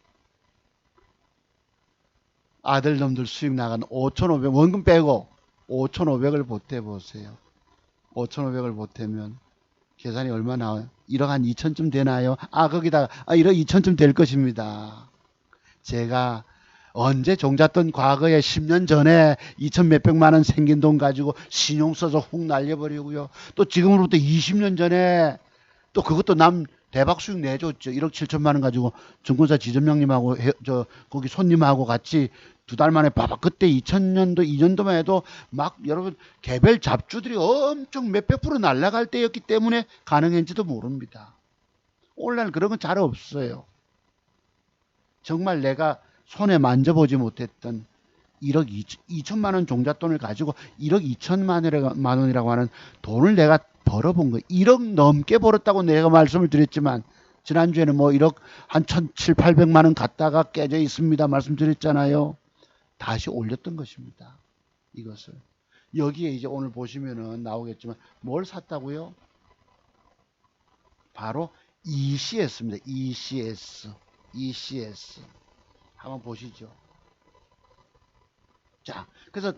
아들놈들 수익 나간 5,500, 원금 빼고 5,500을 보태보세요. 5,500을 보태면 계산이 얼마 나와요? 1억 한 2천쯤 되나요? 아, 거기다가 1억 2천쯤 될 것입니다. 제가 언제 종잣돈 과거에 10년 전에 2천 몇백만 원 생긴 돈 가지고 신용 써서 훅 날려버리고요. 또 지금으로부터 20년 전에 또 그것도 남 대박 수익 내줬죠. 1억 7천만 원 가지고 증권사 지점장님하고 거기 손님하고 같이 2달 만에 봐봐. 그때 2000년도 2년도만 해도 막 여러분 개별 잡주들이 엄청 몇백 프로 날아갈 때였기 때문에 가능했는지도 모릅니다. 오늘날 그런 건 잘 없어요. 정말 내가 손에 만져보지 못했던 1억 2천만 원 종잣돈을 가지고 1억 2천만 원이라고 하는 돈을 내가 벌어본 거. 1억 넘게 벌었다고 내가 말씀을 드렸지만 지난주에는 뭐 1억 한 1,700~800만 원 갔다가 깨져 있습니다. 말씀드렸잖아요. 다시 올렸던 것입니다. 이것을. 여기에 이제 오늘 보시면은 나오겠지만 뭘 샀다고요? 바로 ECS입니다. ECS. ECS. 한번 보시죠. 자, 그래서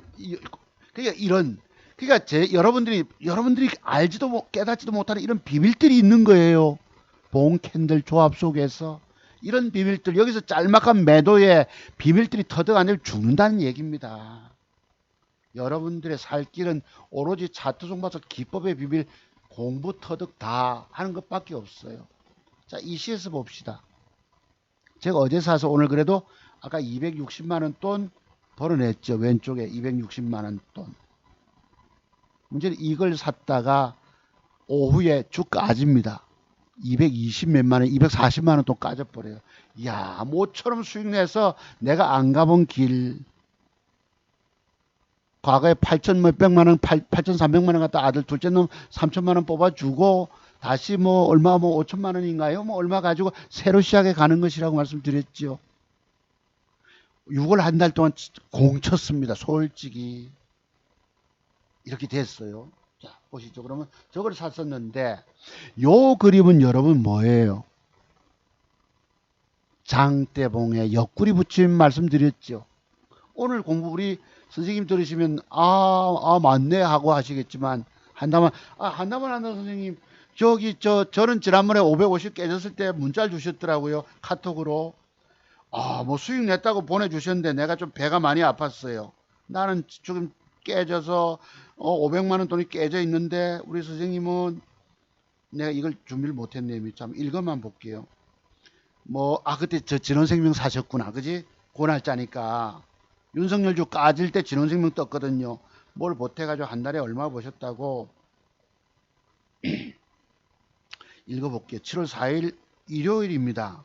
그러니까 여러분들이 알지도 깨닫지도 못하는 이런 비밀들이 있는 거예요. 봉 캔들 조합 속에서 이런 비밀들, 여기서 짤막한 매도의 비밀들이 터득 안 되면 죽는다는 얘기입니다. 여러분들의 살 길은 오로지 차트 종바서 기법의 비밀 공부 터득 다 하는 것밖에 없어요. 자, ECS 봅시다. 제가 어제 사서 오늘 그래도 아까 260만 원 돈 벌어냈죠. 왼쪽에 260만 원 돈. 문제는 이걸 샀다가 오후에 쭉 까집니다. 220 몇만 원, 240만 원 또 까져버려요. 이야, 모처럼 수익 내서 내가 안 가본 길. 과거에 8천 몇백만 원, 8,300만 원 갖다 아들 둘째 놈 3천만 원 뽑아주고 다시 뭐 얼마 뭐 5천만 원인가요? 뭐 얼마 가지고 새로 시작해 가는 것이라고 말씀드렸죠. 6월 한 달 동안 공쳤습니다. 솔직히 이렇게 됐어요. 자, 보시죠. 그러면 저걸 샀었는데 요 그림은 여러분 뭐예요? 장대봉에 옆구리 붙임 말씀드렸죠. 오늘 공부 우리 선생님 들으시면 맞네 하고 하시겠지만 한다만 선생님 저는 지난번에 550 깨졌을 때 문자를 주셨더라고요. 카톡으로. 뭐 수익 냈다고 보내주셨는데 내가 좀 배가 많이 아팠어요. 나는 지금 깨져서 500만 원 돈이 깨져 있는데 우리 선생님은 내가 이걸 준비를 못했네요. 참 읽어만 볼게요. 그때 저 진원생명 사셨구나. 그지? 고날짜니까. 윤석열주 까질 때 진원생명 떴거든요. 뭘 보태가지고 한 달에 얼마 버셨다고. 읽어볼게요. 7월 4일 일요일입니다.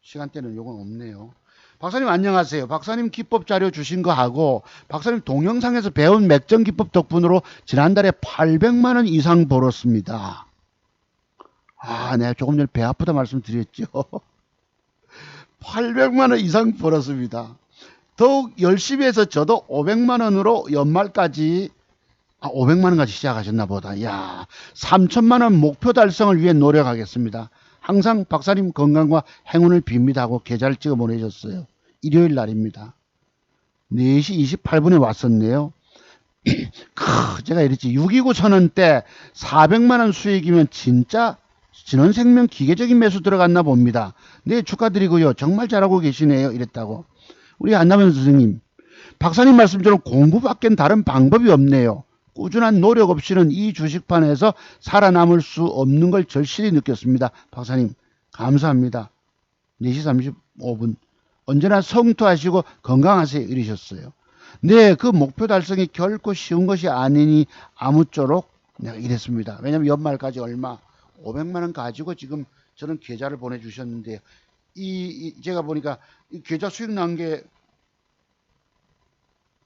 시간대는 요건 없네요. 박사님 안녕하세요. 박사님 기법 자료 주신 거 하고 박사님 동영상에서 배운 맥정 기법 덕분으로 지난달에 800만 원 이상 벌었습니다. 내가 조금 전에 배 아프다 말씀드렸죠. 800만 원 이상 벌었습니다. 더욱 열심히 해서 저도 500만 원으로 연말까지 500만 원까지 시작하셨나 보다. 3천만 원 목표 달성을 위해 노력하겠습니다. 항상 박사님 건강과 행운을 빕니다 하고 계좌를 찍어 보내셨어요. 일요일 날입니다. 4시 28분에 왔었네요. 제가 이랬지. 629 선언 때 400만 원 수익이면 진짜 진원생명 기계적인 매수 들어갔나 봅니다. 네, 축하드리고요. 정말 잘하고 계시네요. 이랬다고. 우리 안남현 선생님, 박사님 말씀처럼 공부밖엔 다른 방법이 없네요. 꾸준한 노력 없이는 이 주식판에서 살아남을 수 없는 걸 절실히 느꼈습니다. 박사님 감사합니다. 4시 35분 언제나 성투하시고 건강하세요 이러셨어요. 네, 그 목표 달성이 결코 쉬운 것이 아니니 아무쪼록 내가 이랬습니다. 왜냐면 연말까지 얼마 500만 원 가지고 지금 저는 계좌를 보내주셨는데 제가 보니까 이 계좌 수익 난 게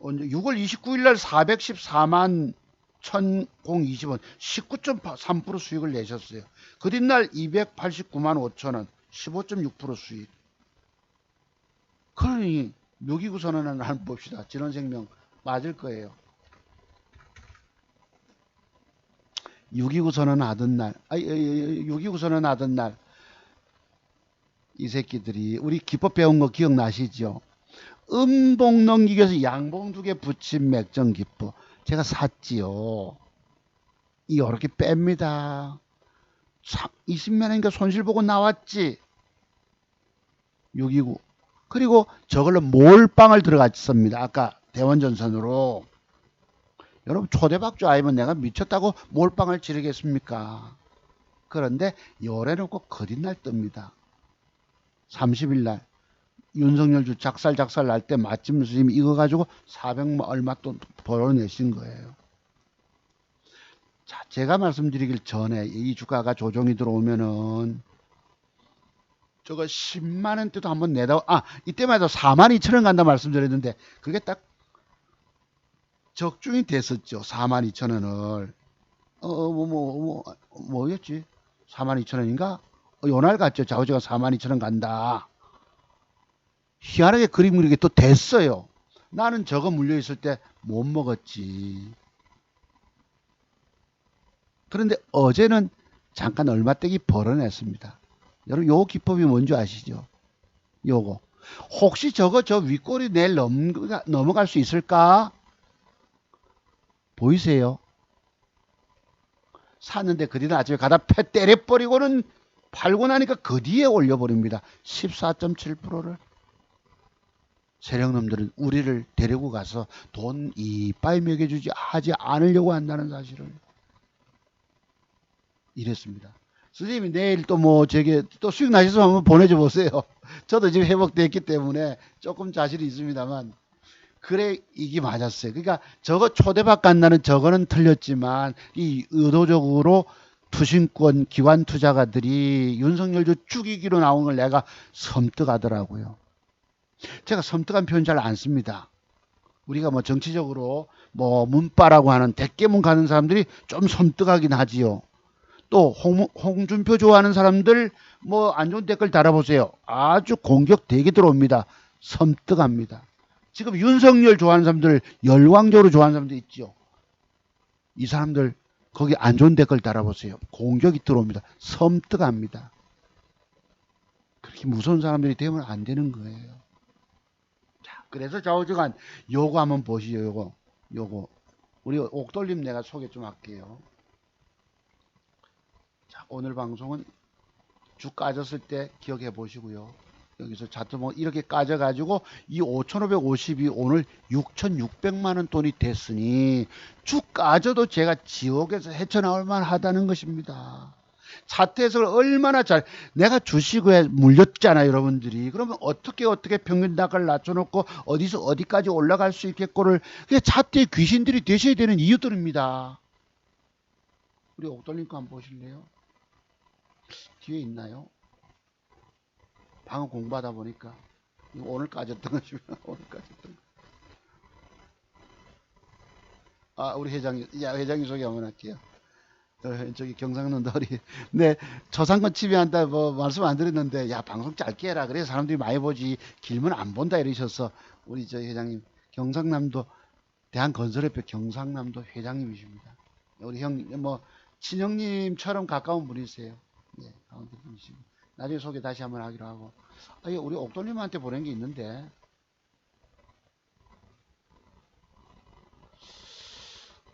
6월 29일 날 414만 1020원 19.3% 수익을 내셨어요. 그 뒷날 289만 5천원 15.6% 수익. 그러니 629 선언을 한번 봅시다. 진원생명 맞을 거예요. 629 선언 하던 날 629 선언 하던 날 이 새끼들이 우리 기법 배운 거 기억나시죠? 음봉 넘기기 위해서 양봉 2개 붙인 맥정 기법 제가 샀지요. 이렇게 뺍니다. 20만 원인가 손실 보고 나왔지. 629. 그리고 저걸로 몰빵을 들어갔습니다. 아까 대원전선으로. 여러분 초대박주 아니면 내가 미쳤다고 몰빵을 지르겠습니까? 그런데 요래놓고 거짓날 뜹니다. 30일 날 윤석열 주 작살 날 때 마침 스님이 이거 가지고 400만 얼마 또 벌어내신 거예요. 자, 제가 말씀드리길 전에 이 주가가 조정이 들어오면은 저거 10만 원대도 한번 내다 이때만 해도 42,000원 간다 말씀드렸는데 그게 딱 적중이 됐었죠. 42,000원을 뭐였지? 42,000원인가? 요날 갔죠. 좌우지가 42,000원 간다. 희한하게 그림 그리게 또 됐어요. 나는 저거 물려있을 때 못 먹었지. 그런데 어제는 잠깐 얼마떼기 벌어냈습니다. 여러분 요 기법이 뭔지 아시죠? 요거. 혹시 저거 저 윗꼬리 내일 넘어갈 수 있을까? 보이세요? 샀는데 그 뒤에 아침에 가다 패 때려버리고는 팔고 나니까 그 뒤에 올려버립니다. 14.7%를. 세력놈들은 우리를 데리고 가서 돈 이빠이 먹여주지 하지 않으려고 한다는 사실을 이랬습니다. 선생님이 내일 또 제게 또 수익 나셨으면 한번 보내줘 보세요. 저도 지금 회복됐기 때문에 조금 자신이 있습니다만 그래 이게 맞았어요. 그러니까 저거 초대박 간다는 저거는 틀렸지만 이 의도적으로 투신권 기관 투자가들이 윤석열도 죽이기로 나온 걸 내가 섬뜩하더라고요. 제가 섬뜩한 표현 잘 안 씁니다. 우리가 정치적으로 문바라고 하는 대깨문 가는 사람들이 좀 섬뜩하긴 하지요. 또 홍준표 좋아하는 사람들 뭐 안 좋은 댓글 달아보세요. 아주 공격 되게 들어옵니다. 섬뜩합니다. 지금 윤석열 좋아하는 사람들, 열광적으로 좋아하는 사람들 있죠. 이 사람들 거기 안 좋은 댓글 달아보세요. 공격이 들어옵니다. 섬뜩합니다. 그렇게 무서운 사람들이 되면 안 되는 거예요. 자, 그래서 좌우지간 요거 한번 보시죠. 요거 우리 옥돌림 내가 소개 좀 할게요. 자, 오늘 방송은 주 까졌을 때 기억해 보시고요. 여기서 차트 뭐 이렇게 까져가지고 이 5,550이 오늘 6,600만 원 돈이 됐으니 주 까져도 제가 지옥에서 헤쳐나올 만하다는 것입니다. 차트 해석을 얼마나 잘, 내가 주식에 물렸잖아요, 여러분들이. 그러면 어떻게 평균 단가를 낮춰놓고 어디서 어디까지 올라갈 수 있겠고를, 그게 차트의 귀신들이 되셔야 되는 이유들입니다. 우리 옥돌림 거 한번 보실래요? 뒤에 있나요? 방금 공부하다 보니까 오늘까지 했던 것이면 오늘까지 했던 거. 아, 우리 회장님, 야, 회장님 소개 한번 할게요. 저기 경상남도 우리 네, 저상권 침해한다 뭐 말씀 안 드렸는데, 야, 방송 짧게 해라 그래 사람들이 많이 보지 길면 안 본다 이러셔서 우리 저 회장님, 경상남도 대한건설협회 경상남도 회장님이십니다. 우리 형 뭐 친형님처럼 가까운 분이세요. 예, 가운데 분이시고 나중에 소개 다시 한번 하기로 하고. 아, 예, 우리 옥돌님한테 보낸 게 있는데,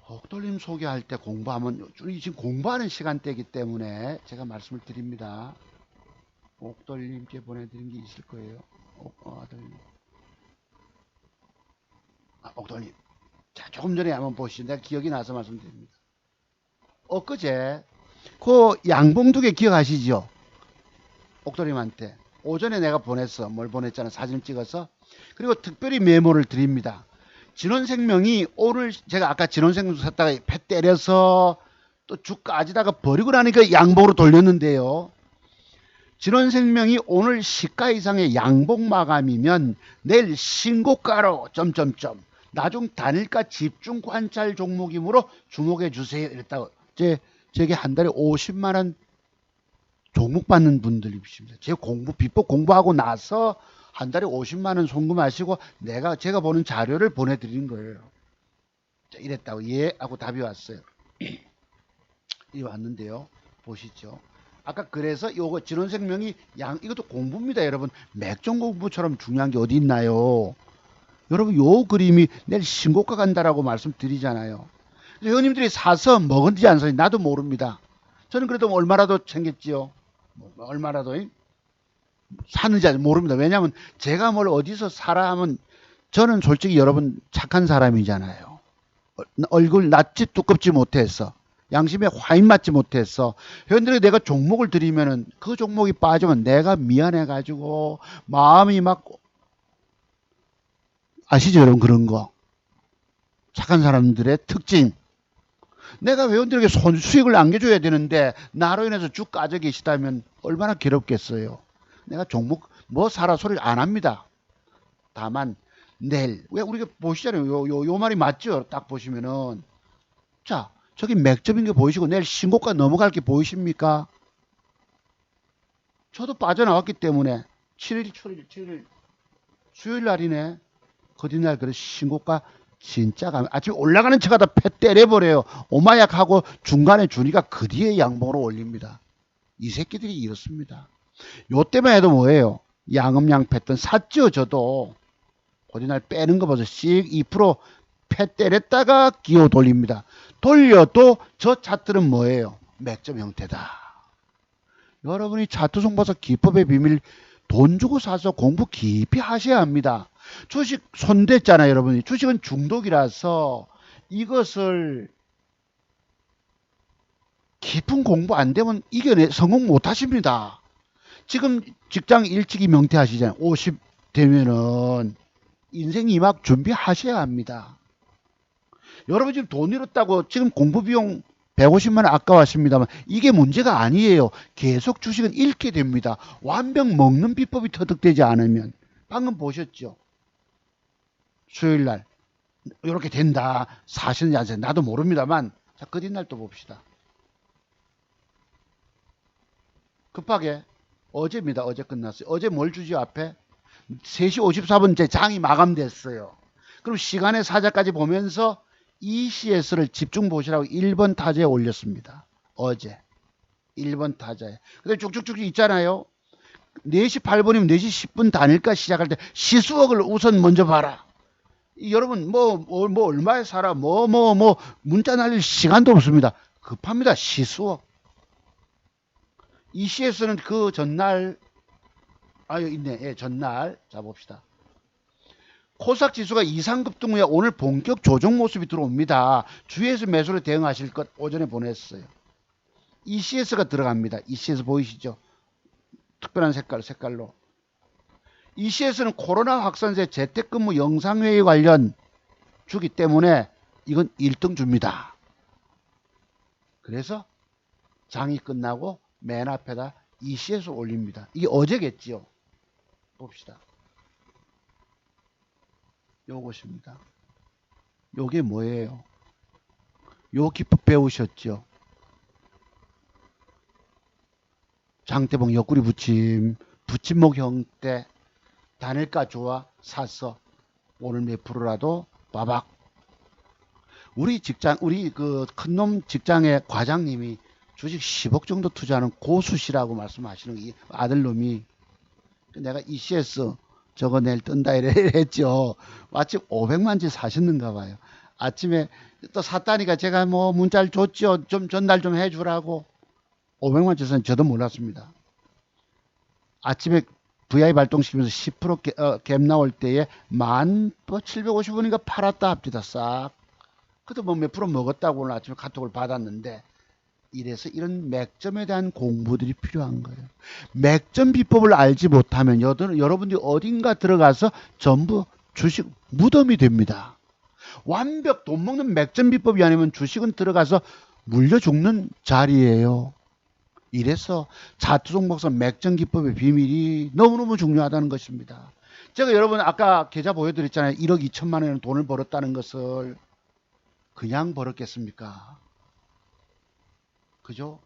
옥돌림 소개할 때 공부하면, 우리 지금 공부하는 시간대이기 때문에 제가 말씀을 드립니다. 옥돌림께 보내드린 게 있을 거예요. 옥돌림. 아, 옥돌림. 자, 조금 전에 한번 보시죠. 내가 기억이 나서 말씀드립니다. 엊그제 그 양봉 두 개 기억하시죠? 옥돌림한테 오전에 내가 보냈어. 뭘 보냈잖아. 사진을 찍어서. 그리고 특별히 메모를 드립니다. 진원생명이 오늘, 제가 아까 진원생명 샀다가 패 때려서 또 주 까지다가 버리고 나니까 양봉으로 돌렸는데요. 진원생명이 오늘 시가 이상의 양봉 마감이면 내일 신고가로 점점점 나중 단일가 집중 관찰 종목이므로 주목해 주세요. 이랬다고. 제게 한 달에 50만 원 종목 받는 분들이십니다. 제 비법 공부하고 나서 한 달에 50만 원 송금하시고 제가 보는 자료를 보내드린 거예요. 자, 이랬다고 예 하고 답이 왔어요. 이 왔는데요. 보시죠. 아까 그래서 요거 진원생명이 이것도 공부입니다, 여러분. 맥종 공부처럼 중요한 게 어디 있나요? 여러분, 요 그림이 내일 신고가 간다라고 말씀드리잖아요. 회원님들이 사서 먹은지 안 사는지 나도 모릅니다. 저는 그래도 얼마라도 챙겼지요. 얼마라도 사는지 모릅니다. 왜냐하면 제가 뭘 어디서 사라 하면, 저는 솔직히 여러분 착한 사람이잖아요. 얼굴 낯지 두껍지 못했어. 양심에 화인 맞지 못했어. 회원들에게 내가 종목을 드리면은 그 종목이 빠지면 내가 미안해가지고 마음이 막, 아시죠 여러분? 그런 거 착한 사람들의 특징. 내가 회원들에게 수익을 안겨줘야 되는데 나로 인해서 쭉 까져 계시다면 얼마나 괴롭겠어요. 내가 종목 뭐 사라 소리를 안 합니다. 다만 내일, 왜 우리가 보시잖아요. 요 말이 맞죠? 딱 보시면은, 자, 저기 맥점인 게 보이시고 내일 신고가 넘어갈 게 보이십니까? 저도 빠져나왔기 때문에 7일 수요일 날이네. 거짓날 그래 신고가 진짜 아침에 올라가는 척하다 패 때려버려요. 오마약하고 중간에 주니까 그 뒤에 양봉으로 올립니다. 이 새끼들이 이렇습니다. 요 때문에 해도 뭐예요? 양음양 패턴 샀죠. 저도 거짓날 빼는 거 봐서 씩 2%패 때렸다가 기어 돌립니다. 돌려도 저 차트는 뭐예요? 맥점 형태다. 여러분이 차트 송봐서 기법의 비밀 돈 주고 사서 공부 깊이 하셔야 합니다. 주식 손댔잖아요, 여러분이. 주식은 중독이라서 이것을 깊은 공부 안 되면 성공 못 하십니다. 지금 직장 일찍이 명퇴하시잖아요. 50 되면은 인생 이막 준비하셔야 합니다. 여러분 지금 돈 잃었다고 지금 공부 비용 150만 원 아까웠습니다만 이게 문제가 아니에요. 계속 주식은 잃게 됩니다. 완벽 먹는 비법이 터득되지 않으면. 방금 보셨죠? 수요일날 이렇게 된다. 사시는지 안 사시는지 나도 모릅니다만, 자, 그 뒷날 또 봅시다. 급하게 어제입니다. 어제 끝났어요. 어제 뭘 주죠 앞에? 3시 54분 제 장이 마감됐어요. 그럼 시간의 사자까지 보면서 ECS를 집중 보시라고 1번 타자에 올렸습니다. 어제 1번 타자에. 근데 쭉쭉쭉 있잖아요. 4시 8분이면 4시 10분 단일가 시작할 때 시수억을 우선 먼저 봐라. 여러분 뭐 얼마에 살아 문자 날릴 시간도 없습니다. 급합니다. 시수억. ECS는 그 전날 여기 있네. 예, 전날 자 봅시다. 코스닥 지수가 이상급등 후에 오늘 본격 조정 모습이 들어옵니다. 주위에서 매수로 대응하실 것 오전에 보냈어요. ECS가 들어갑니다. ECS 보이시죠? 특별한 색깔로. ECS는 코로나 확산세 재택근무 영상회의 관련 주기 때문에 이건 1등 줍니다. 그래서 장이 끝나고 맨 앞에다 ECS 올립니다. 이게 어제겠지요. 봅시다. 요것입니다. 요게 뭐예요? 요 기법 배우셨죠? 장대봉 옆구리 붙임목 형태 단일가 좋아 샀어. 오늘 몇 프로라도 빠박. 우리 그 큰놈 직장의 과장님이 주식 10억 정도 투자하는 고수시라고 말씀하시는 이 아들놈이 내가 ECS 저거 내일 뜬다 이랬죠. 마침 500만치 사셨는가 봐요. 아침에 또 샀다니까 제가 뭐 문자를 줬죠. 좀 전달 좀 해주라고. 500만치 산 저도 몰랐습니다. 아침에 VI 발동시키면서 10% 갭 나올 때에 1750원인가 팔았다 합니다. 싹. 그때 뭐 몇 프로 먹었다고 오늘 아침에 카톡을 받았는데 이래서 이런 맥점에 대한 공부들이 필요한 거예요. 맥점 비법을 알지 못하면 여러분들이 어딘가 들어가서 전부 주식 무덤이 됩니다. 완벽 돈 먹는 맥점 비법이 아니면 주식은 들어가서 물려 죽는 자리예요. 이래서 자투종목선 맥점 기법의 비밀이 너무너무 중요하다는 것입니다. 제가 여러분 아까 계좌 보여드렸잖아요. 1억 2천만 원의 돈을 벌었다는 것을 그냥 벌었겠습니까? 그죠?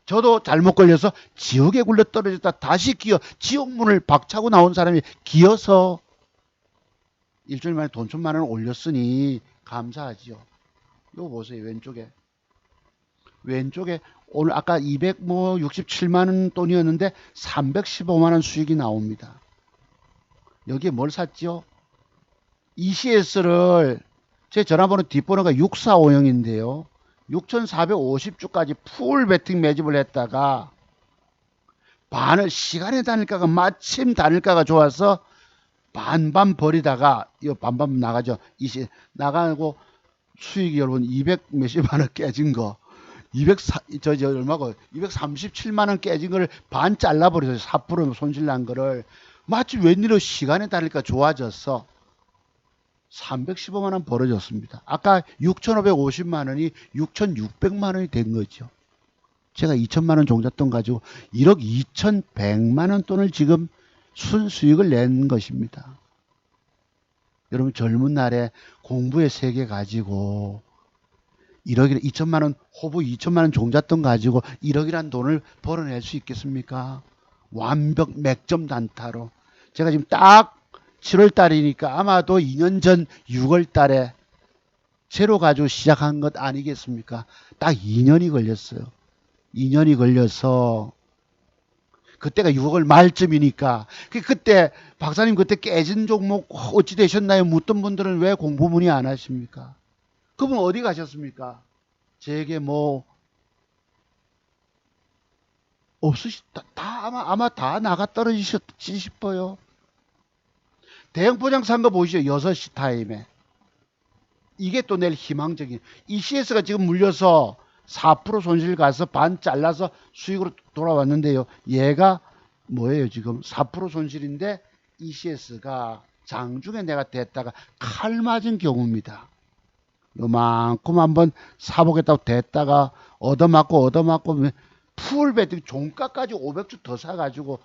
저도 잘못 걸려서 지옥에 굴러 떨어졌다 다시 지옥문을 박차고 나온 사람이 기어서 일주일 만에 돈 1천만 원 올렸으니 감사하지요. 이거 보세요. 왼쪽에 오늘 아까 267만 원 돈이었는데 315만 원 수익이 나옵니다. 여기에 뭘 샀죠? ECS를 제 전화번호 뒷번호가 6450인데요. 6,450주까지 풀 베팅 매집을 했다가 시간의 단일가가 마침 단일가가 좋아서 반반 버리다가 이거 반반 나가죠. 나가고 수익이 여러분 200 몇십만 원 깨진 거. 237만 원 깨진 거를 반 잘라버려서 4% 손실 난 거를 마침 웬일로 시간에 다니까 좋아져서 315만 원 벌어졌습니다. 아까 6,550만 원이 6,600만 원이 된 거죠. 제가 2천만 원 종잣돈 가지고 1억 2,100만 원 돈을 지금 순수익을 낸 것입니다. 여러분 젊은 날에 공부의 세계 가지고 1억 2천만 원 호부 2천만 원 종잣돈 가지고 1억이란 돈을 벌어낼 수 있겠습니까? 완벽 맥점 단타로. 제가 지금 딱 7월 달이니까 아마도 2년 전 6월 달에 새로 가지고 시작한 것 아니겠습니까? 딱 2년이 걸렸어요. 2년이 걸려서 그때가 6월 말쯤이니까 그때 박사님 그때 깨진 종목 어찌 되셨나요? 묻던 분들은 왜 공부 문의 안 하십니까? 그분 어디 가셨습니까? 제게 뭐 아마 다 나가 떨어지셨지 싶어요. 대형 포장 산 거 보이시죠? 6시 타임에. 이게 또 내일 희망적인. ECS가 지금 물려서 4% 손실 가서 반 잘라서 수익으로 돌아왔는데요. 얘가 뭐예요? 지금 4% 손실인데 ECS가 장중에 내가 됐다가 칼 맞은 경우입니다. 요만큼 한번 사보겠다고 됐다가 얻어맞고 풀 베팅 종가까지 500주 더 사가지고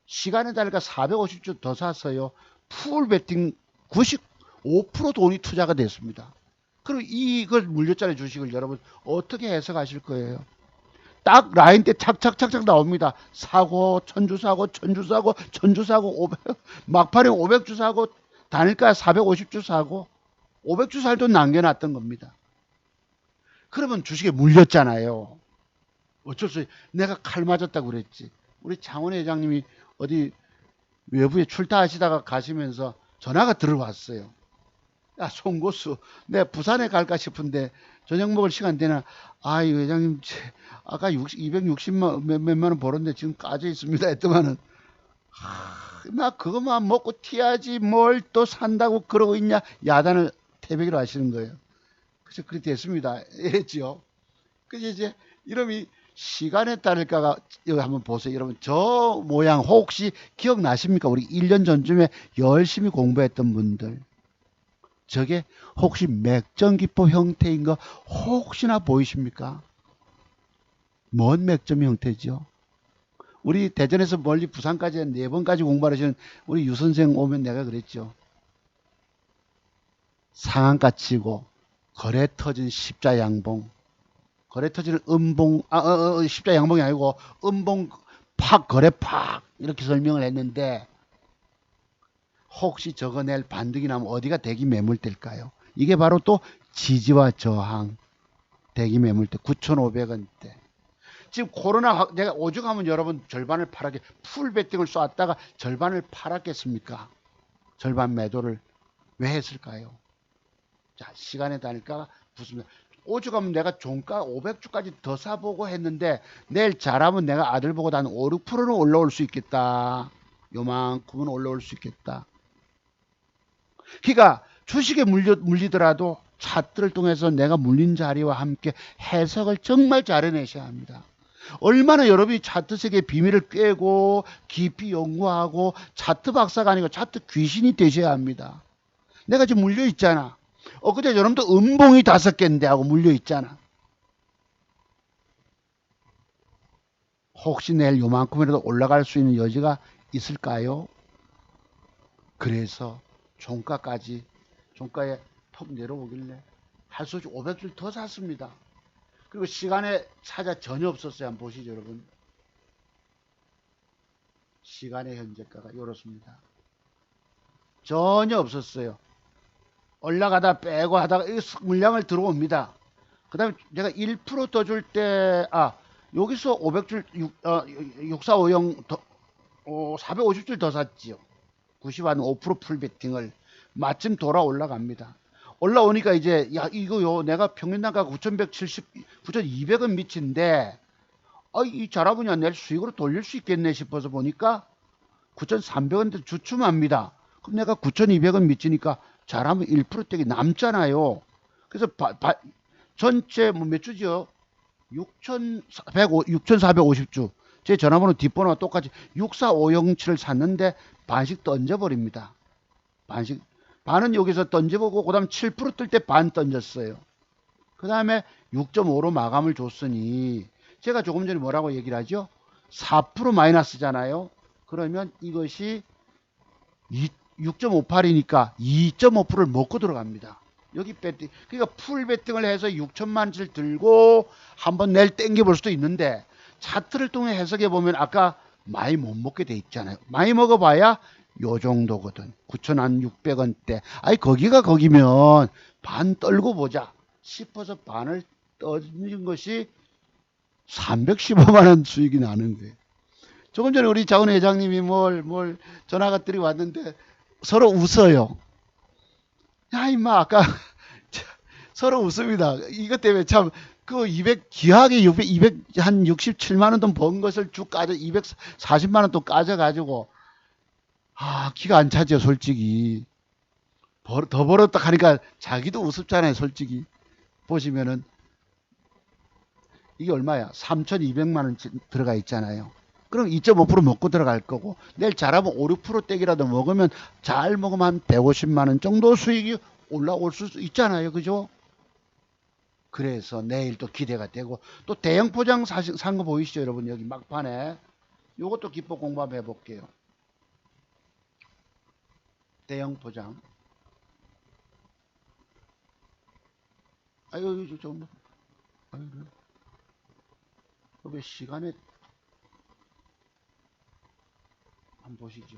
시간에 달리니까 450주 더 샀어요. 풀 베팅 95% 돈이 투자가 됐습니다. 그럼 이걸 물렸잖아요. 주식을 여러분 어떻게 해석하실 거예요? 딱 라인 때 착착착착 나옵니다. 사고, 천주 사고, 천주 사고, 천주 사고, 500, 막판에 500주 사고, 단일가 450주 사고, 500주 살 돈 남겨놨던 겁니다. 그러면 주식에 물렸잖아요. 어쩔 수 없이 내가 칼 맞았다고 그랬지. 우리 장원 회장님이 어디 외부에 출타하시다가 가시면서 전화가 들어왔어요. 야, 송고수, 내 부산에 갈까 싶은데 저녁 먹을 시간 되나? 아, 이 회장님, 아까 260만 몇만 원 벌었는데 지금 까져 있습니다. 했더만은 나 그것만 먹고 튀야지 뭘 또 산다고 그러고 있냐? 야단을 태백이로 하시는 거예요. 그래서 그렇게 됐습니다. 했죠. 그래서 이제 이름이 시간에 따를까가 여기 한번 보세요. 여러분 저 모양 혹시 기억나십니까? 우리 1년 전쯤에 열심히 공부했던 분들. 저게 혹시 맥점기법 형태인 거 혹시나 보이십니까? 뭔 맥점 형태죠? 우리 대전에서 멀리 부산까지 4번까지 공부하시는 우리 유 선생 오면 내가 그랬죠. 상한가 치고 거래 터진 십자 양봉. 거래 터지는 음봉, 십자 양봉이 아니고 음봉 팍 거래 팍 이렇게 설명을 했는데 혹시 저거 내일 반등이 나면 어디가 대기 매물대일까요? 이게 바로 또 지지와 저항 대기 매물대 9,500원대. 지금 코로나 내가 오죽하면 여러분 절반을 팔았게 풀 베팅을 쐈다가 절반을 팔았겠습니까? 절반 매도를 왜 했을까요? 자, 시간에 다니까 무슨 오죽하면 내가 종가 500주까지 더 사보고 했는데 내일 잘하면 내가 아들 보고 한 5, 6%는 올라올 수 있겠다. 요만큼은 올라올 수 있겠다. 그러니까 주식에 물리더라도 차트를 통해서 내가 물린 자리와 함께 해석을 정말 잘 해내셔야 합니다. 얼마나 여러분이 차트 세계의 비밀을 꿰고 깊이 연구하고 차트 박사가 아니고 차트 귀신이 되셔야 합니다. 내가 지금 물려 있잖아. 그제 여러분도 음봉이 5개인데 하고 물려 있잖아. 혹시 내일 요만큼이라도 올라갈 수 있는 여지가 있을까요? 그래서 종가에 톡 내려오길래 할 수 없이 500줄 더 샀습니다. 그리고 시간에 차자 전혀 없었어요. 한번 보시죠, 여러분. 시간의 현재가가 이렇습니다. 전혀 없었어요. 올라가다 빼고 하다가 물량을 들어옵니다. 그 다음에 제가 1%더 줄 때, 여기서 500줄, 6450, 450줄 더 샀지요. 90한 5% 풀베팅을 마침 돌아 올라갑니다. 올라오니까 이제, 야, 이거요, 내가 평균단가 9,170, 9,200원 미친데, 이 잘하보냐, 내일 수익으로 돌릴 수 있겠네 싶어서 보니까 9,300원대 주춤합니다. 그럼 내가 9,200원 미치니까 잘하면 1%떼기 남잖아요. 그래서 전체 몇 주죠? 6,450주. 제 전화번호 뒷번호와 똑같이 64507을 샀는데 반씩 던져버립니다. 반은 여기서 던져보고 그 다음 7%뜰 때 반 던졌어요. 그 다음에 6.5로 마감을 줬으니 제가 조금 전에 뭐라고 얘기를 하죠? 4% 마이너스잖아요. 그러면 이것이 6.58이니까 2.5%를 먹고 들어갑니다. 여기 배팅, 그러니까 풀 배팅을 해서 6천만치를 들고 한번 내일 땡겨볼 수도 있는데 차트를 통해 해석해 보면 아까 많이 못 먹게 돼 있잖아요. 많이 먹어봐야 요 정도거든. 9,600원대. 아니 거기가 거기면 반 떨고 보자 싶어서 반을 떠진 것이 315만 원 수익이 나는 거예요. 조금 전에 우리 자원 회장님이 뭘 전화가 들이왔는데 서로 웃어요. 야, 임마, 아까 서로 웃습니다. 이것 때문에 참, 기하게 267만 원 돈 번 것을 쭉 까져, 240만 원 돈 까져가지고, 기가 안 차죠, 솔직히. 더 벌었다 하니까 자기도 우습잖아요, 솔직히. 보시면은, 이게 얼마야? 3,200만 원 들어가 있잖아요. 그럼 2.5% 먹고 들어갈 거고 내일 잘하면 5, 6% 떼기라도 먹으면 잘 먹으면 한 150만 원 정도 수익이 올라올 수 있잖아요. 그죠? 그래서 내일 또 기대가 되고 또 대형 포장 산 거 보이시죠? 여러분 여기 막판에 요것도 기법 공부 한번 해볼게요. 대형 포장. 아유, 좀, 아유, 기법의 시간에 한번 보시죠.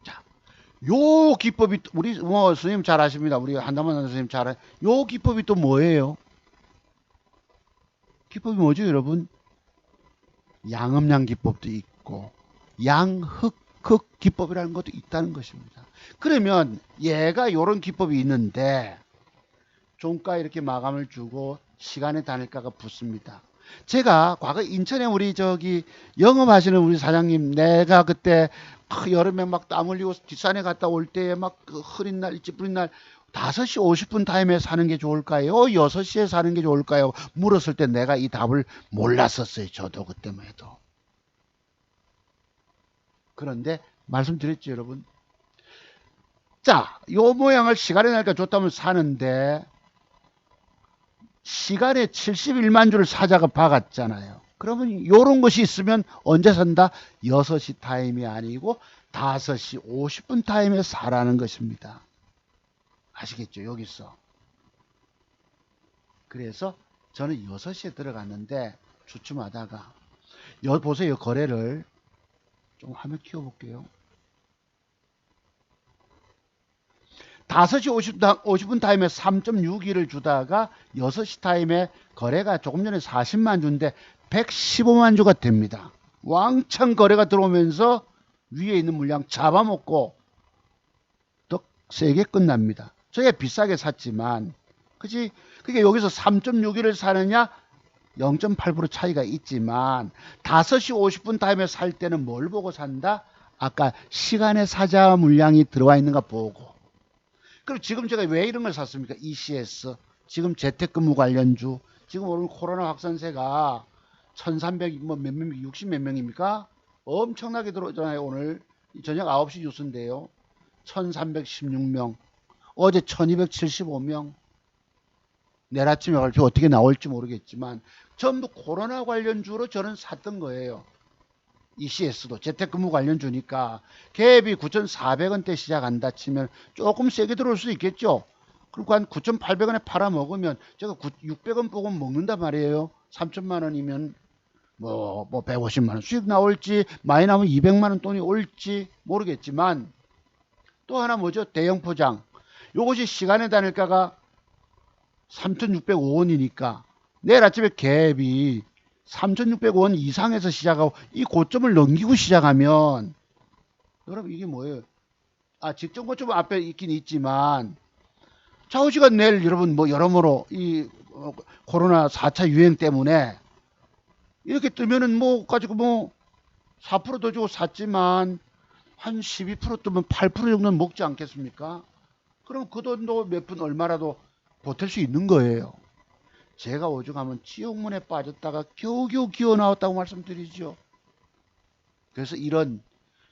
자, 요 기법이 우리 뭐 선생님 잘 아십니다. 우리 한담원 선생님 잘 아. 요 기법이 또 뭐예요? 기법이 뭐죠, 여러분? 양음양 기법도 있고 양흑흑 기법이라는 것도 있다는 것입니다. 그러면 얘가 요런 기법이 있는데 종가 이렇게 마감을 주고 시간의 단일가가 붙습니다. 제가 과거 인천에 우리 저기 영업하시는 우리 사장님, 내가 그때 여름에 막 땀 흘리고 뒷산에 갔다 올 때에 막 그 흐린 날, 찌푸린 날 5시 50분 타임에 사는 게 좋을까요? 6시에 사는 게 좋을까요? 물었을 때 내가 이 답을 몰랐었어요. 저도 그때만 해도. 그런데 말씀드렸죠, 여러분. 자, 요 모양을 시간의 단일가 줬다면 사는데 시간에 71만 주를 사자가 박았잖아요. 그러면 요런 것이 있으면 언제 산다? 6시 타임이 아니고 5시 50분 타임에 사라는 것입니다. 아시겠죠? 여기서. 그래서 저는 6시에 들어갔는데 주춤하다가 보세요. 거래를 좀 화면 키워볼게요. 5시 50분 타임에 3.62를 주다가 6시 타임에 거래가 조금 전에 40만 주인데 115만 주가 됩니다. 왕창 거래가 들어오면서 위에 있는 물량 잡아먹고 더 세게 끝납니다. 저게 비싸게 샀지만, 그치? 그게 여기서 3.61을 사느냐? 0.8% 차이가 있지만 5시 50분 타임에 살 때는 뭘 보고 산다? 아까 시간의 사자 물량이 들어와 있는가 보고. 그럼 지금 제가 왜 이런 걸 샀습니까? ECS, 지금 재택근무 관련주, 지금 오늘 코로나 확산세가 1300, 뭐 몇 명, 60 몇 명입니까? 엄청나게 들어오잖아요. 오늘 저녁 9시 뉴스인데요. 1316명, 어제 1275명, 내일 아침에 발표 어떻게 나올지 모르겠지만 전부 코로나 관련주로 저는 샀던 거예요. ECS도 재택근무 관련주니까 갭이 9,400원대 시작한다 치면 조금 세게 들어올 수 있겠죠. 그리고 한 9,800원에 팔아먹으면 제가 600원 보고 먹는단 말이에요. 3천만 원이면 뭐 150만 원 수익 나올지 많이 나오면 200만 원 돈이 올지 모르겠지만, 또 하나 뭐죠? 대형 포장. 요것이 시간의 단일가가 3,605원이니까 내일 아침에 갭이 3,605원 이상에서 시작하고 이 고점을 넘기고 시작하면, 여러분 이게 뭐예요? 직전 고점 앞에 있긴 있지만 좌우지간 내일 여러분 뭐 여러모로 이 코로나 4차 유행 때문에 이렇게 뜨면은 뭐 가지고 뭐 4%더 주고 샀지만 한 12% 뜨면 8% 정도는 먹지 않겠습니까? 그럼 그 돈도 몇 푼 얼마라도 보탤 수 있는 거예요. 제가 오죽하면 지옥문에 빠졌다가 겨우겨우 기어 나왔다고 말씀드리죠. 그래서 이런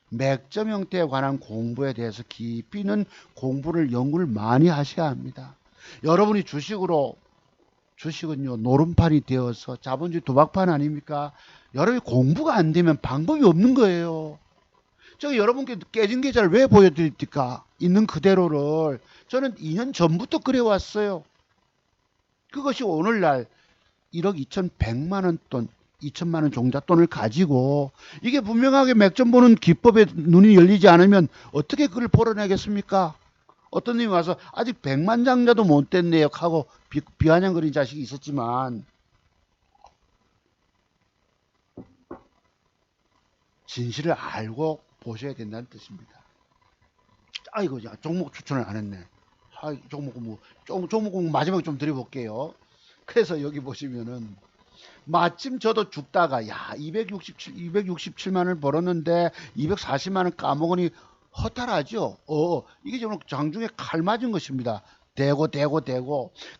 맥점 형태에 관한 공부에 대해서 깊이 있는 공부를 연구를 많이 하셔야 합니다. 여러분이 주식은요 노름판이 되어서 자본주의 도박판 아닙니까? 여러분이 공부가 안 되면 방법이 없는 거예요. 제가 여러분께 깨진 계좌를 왜 보여드립니까? 있는 그대로를 저는 2년 전부터 그래왔어요. 그것이 오늘날 1억 2,100만 원 돈, 2천만 원 종잣돈을 가지고 이게 분명하게 맥점 보는 기법에 눈이 열리지 않으면 어떻게 그걸 벌어내겠습니까? 어떤 놈이 와서 아직 100만 장자도 못 됐네요 하고 비아냥거리는 자식이 있었지만, 진실을 알고 보셔야 된다는 뜻입니다. 아이고, 야, 종목 추천을 안 했네. 종목 마지막에 좀 드려볼게요. 그래서 여기 보시면은 마침 저도 죽다가 267만 원을 벌었는데 240만 원 까먹으니 허탈하죠. 이게 정말 장중에 칼 맞은 것입니다. 대고.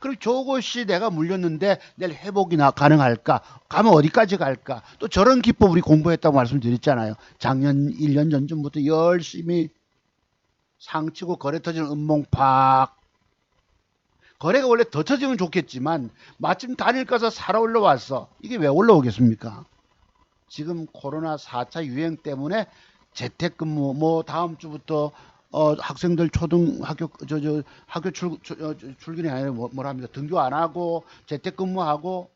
그리고 저것이 내가 물렸는데 내일 회복이 가능할까? 가면 어디까지 갈까? 또 저런 기법 우리 공부했다고 말씀드렸잖아요. 작년 1년 전쯤부터 열심히 상치고 거래 터지는 음몽팍. 거래가 원래 더 터지면 좋겠지만 마침 단일가서 살아 올라왔어. 이게 왜 올라오겠습니까? 지금 코로나 4차 유행 때문에 재택근무, 뭐 다음 주부터 학생들 초등학교 학교 출근이 아니라 뭐랍니까 등교 안 하고 재택근무하고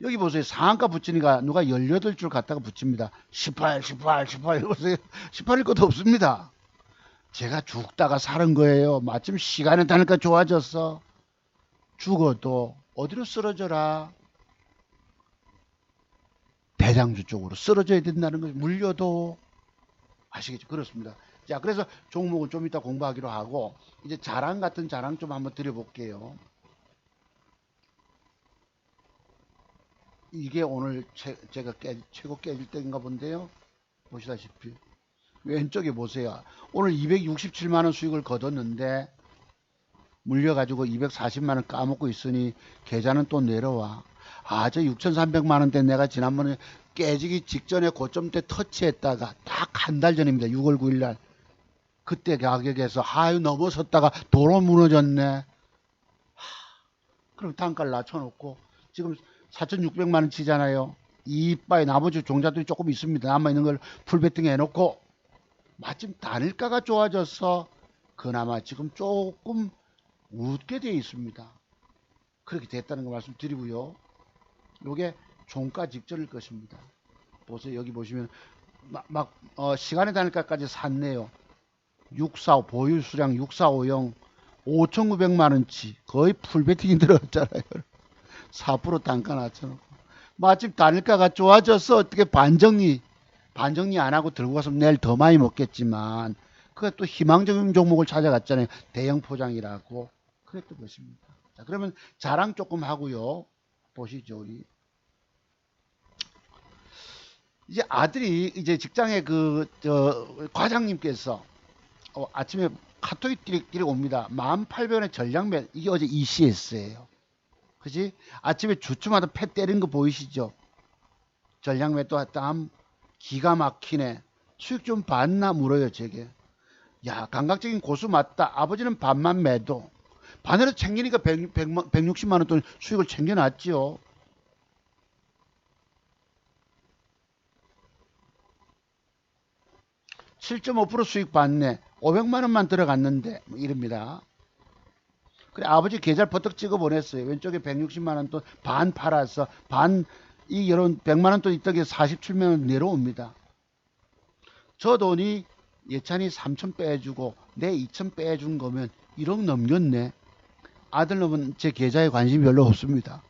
여기 보세요. 상한가 붙이니까 누가 18줄 갖다가 붙입니다. 18, 18, 18 이러세요. 18일 것도 없습니다. 제가 죽다가 사는 거예요. 마침 시간에 다니까 좋아졌어. 죽어도 어디로 쓰러져라? 대장주 쪽으로 쓰러져야 된다는 거죠. 물려도 아시겠죠? 그렇습니다. 자, 그래서 종목은 좀 이따 공부하기로 하고 이제 자랑 같은 자랑 좀 한번 드려볼게요. 이게 오늘 제가 최고 깨질 때인가 본데요. 보시다시피 왼쪽에 보세요. 오늘 267만 원 수익을 거뒀는데 물려가지고 240만 원 까먹고 있으니 계좌는 또 내려와. 아, 저 6,300만 원대 내가 지난번에 깨지기 직전에 고점대 터치했다가 딱 한 달 전입니다. 6월 9일 날. 그때 가격에서 하유 넘어섰다가 도로 무너졌네. 그럼 단가를 낮춰놓고 지금 4,600만 원 치잖아요. 이빠에 나머지 종자들이 조금 있습니다. 남아있는 걸 풀베팅 해놓고 마침 단일가가 좋아져서 그나마 지금 조금 웃게 되어 있습니다. 그렇게 됐다는 거 말씀드리고요. 요게 종가 직전일 것입니다. 보세요. 여기 보시면 시간의 단일가까지 샀네요. 645 보유 수량 6450 5,900만 원치 거의 풀베팅이 들어갔잖아요. 4% 단가 낮춰놓고 마침 단일가가 좋아져서 어떻게 반정리 안 하고 들고 가서 내일 더 많이 먹겠지만 그게 또 희망적인 종목을 찾아갔잖아요. 대형 포장이라고 그랬던 것입니다. 자, 그러면 자랑 조금 하고요. 보시죠. 우리 이제 아들이 이제 직장에 과장님께서 아침에 카톡이 띠릭 옵니다. 18,000원의 전량매 이게 어제 ECS예요. 그지? 아침에 주춤하다 패 때린 거 보이시죠? 전량매 또 다음 기가 막히네. 수익 좀 봤나 물어요 제게. 야 감각적인 고수 맞다. 아버지는 반만 매도. 반으로 챙기니까 160만 원 돈 수익을 챙겨놨지요. (7.5% 수익 받네) 500만 원만 들어갔는데 뭐 이럽니다. 그래 아버지 계좌 버뜩 찍어 보냈어요. 왼쪽에 160만 원 돈 반 팔아서 반 이 이런 100만 원 돈 있던 게 47만 원 내려옵니다. 저 돈이 예찬이 3천 빼주고 내 2천 빼준 거면 1억 넘겼네. 아들놈은 제 계좌에 관심이 별로 없습니다.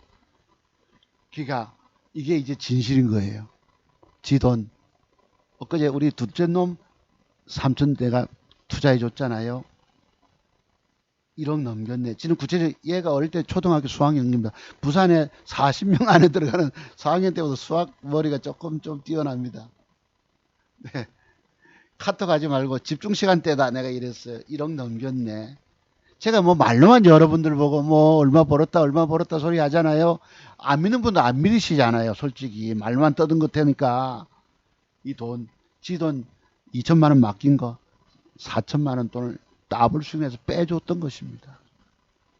그러니까 이게 이제 진실인 거예요. 지 돈. 엊그제 우리 둘째 놈 3천 내가 투자해 줬잖아요. 1억 넘겼네. 지금 구체적으로 얘가 어릴 때 초등학교 수학여행입니다. 부산에 40명 안에 들어가는 4학년 때부터 수학 머리가 조금 좀 뛰어납니다. 네. 카톡 하지 말고 집중 시간대다 내가 이랬어요. 1억 넘겼네. 제가 뭐 말로만 여러분들 보고 뭐 얼마 벌었다 소리 하잖아요. 안 믿는 분도 안 믿으시잖아요. 솔직히 말만 떠든 것 테니까 이 돈, 지 돈 2천만 원 맡긴 거 4천만 원 돈을 더블 수익해서 빼줬던 것입니다.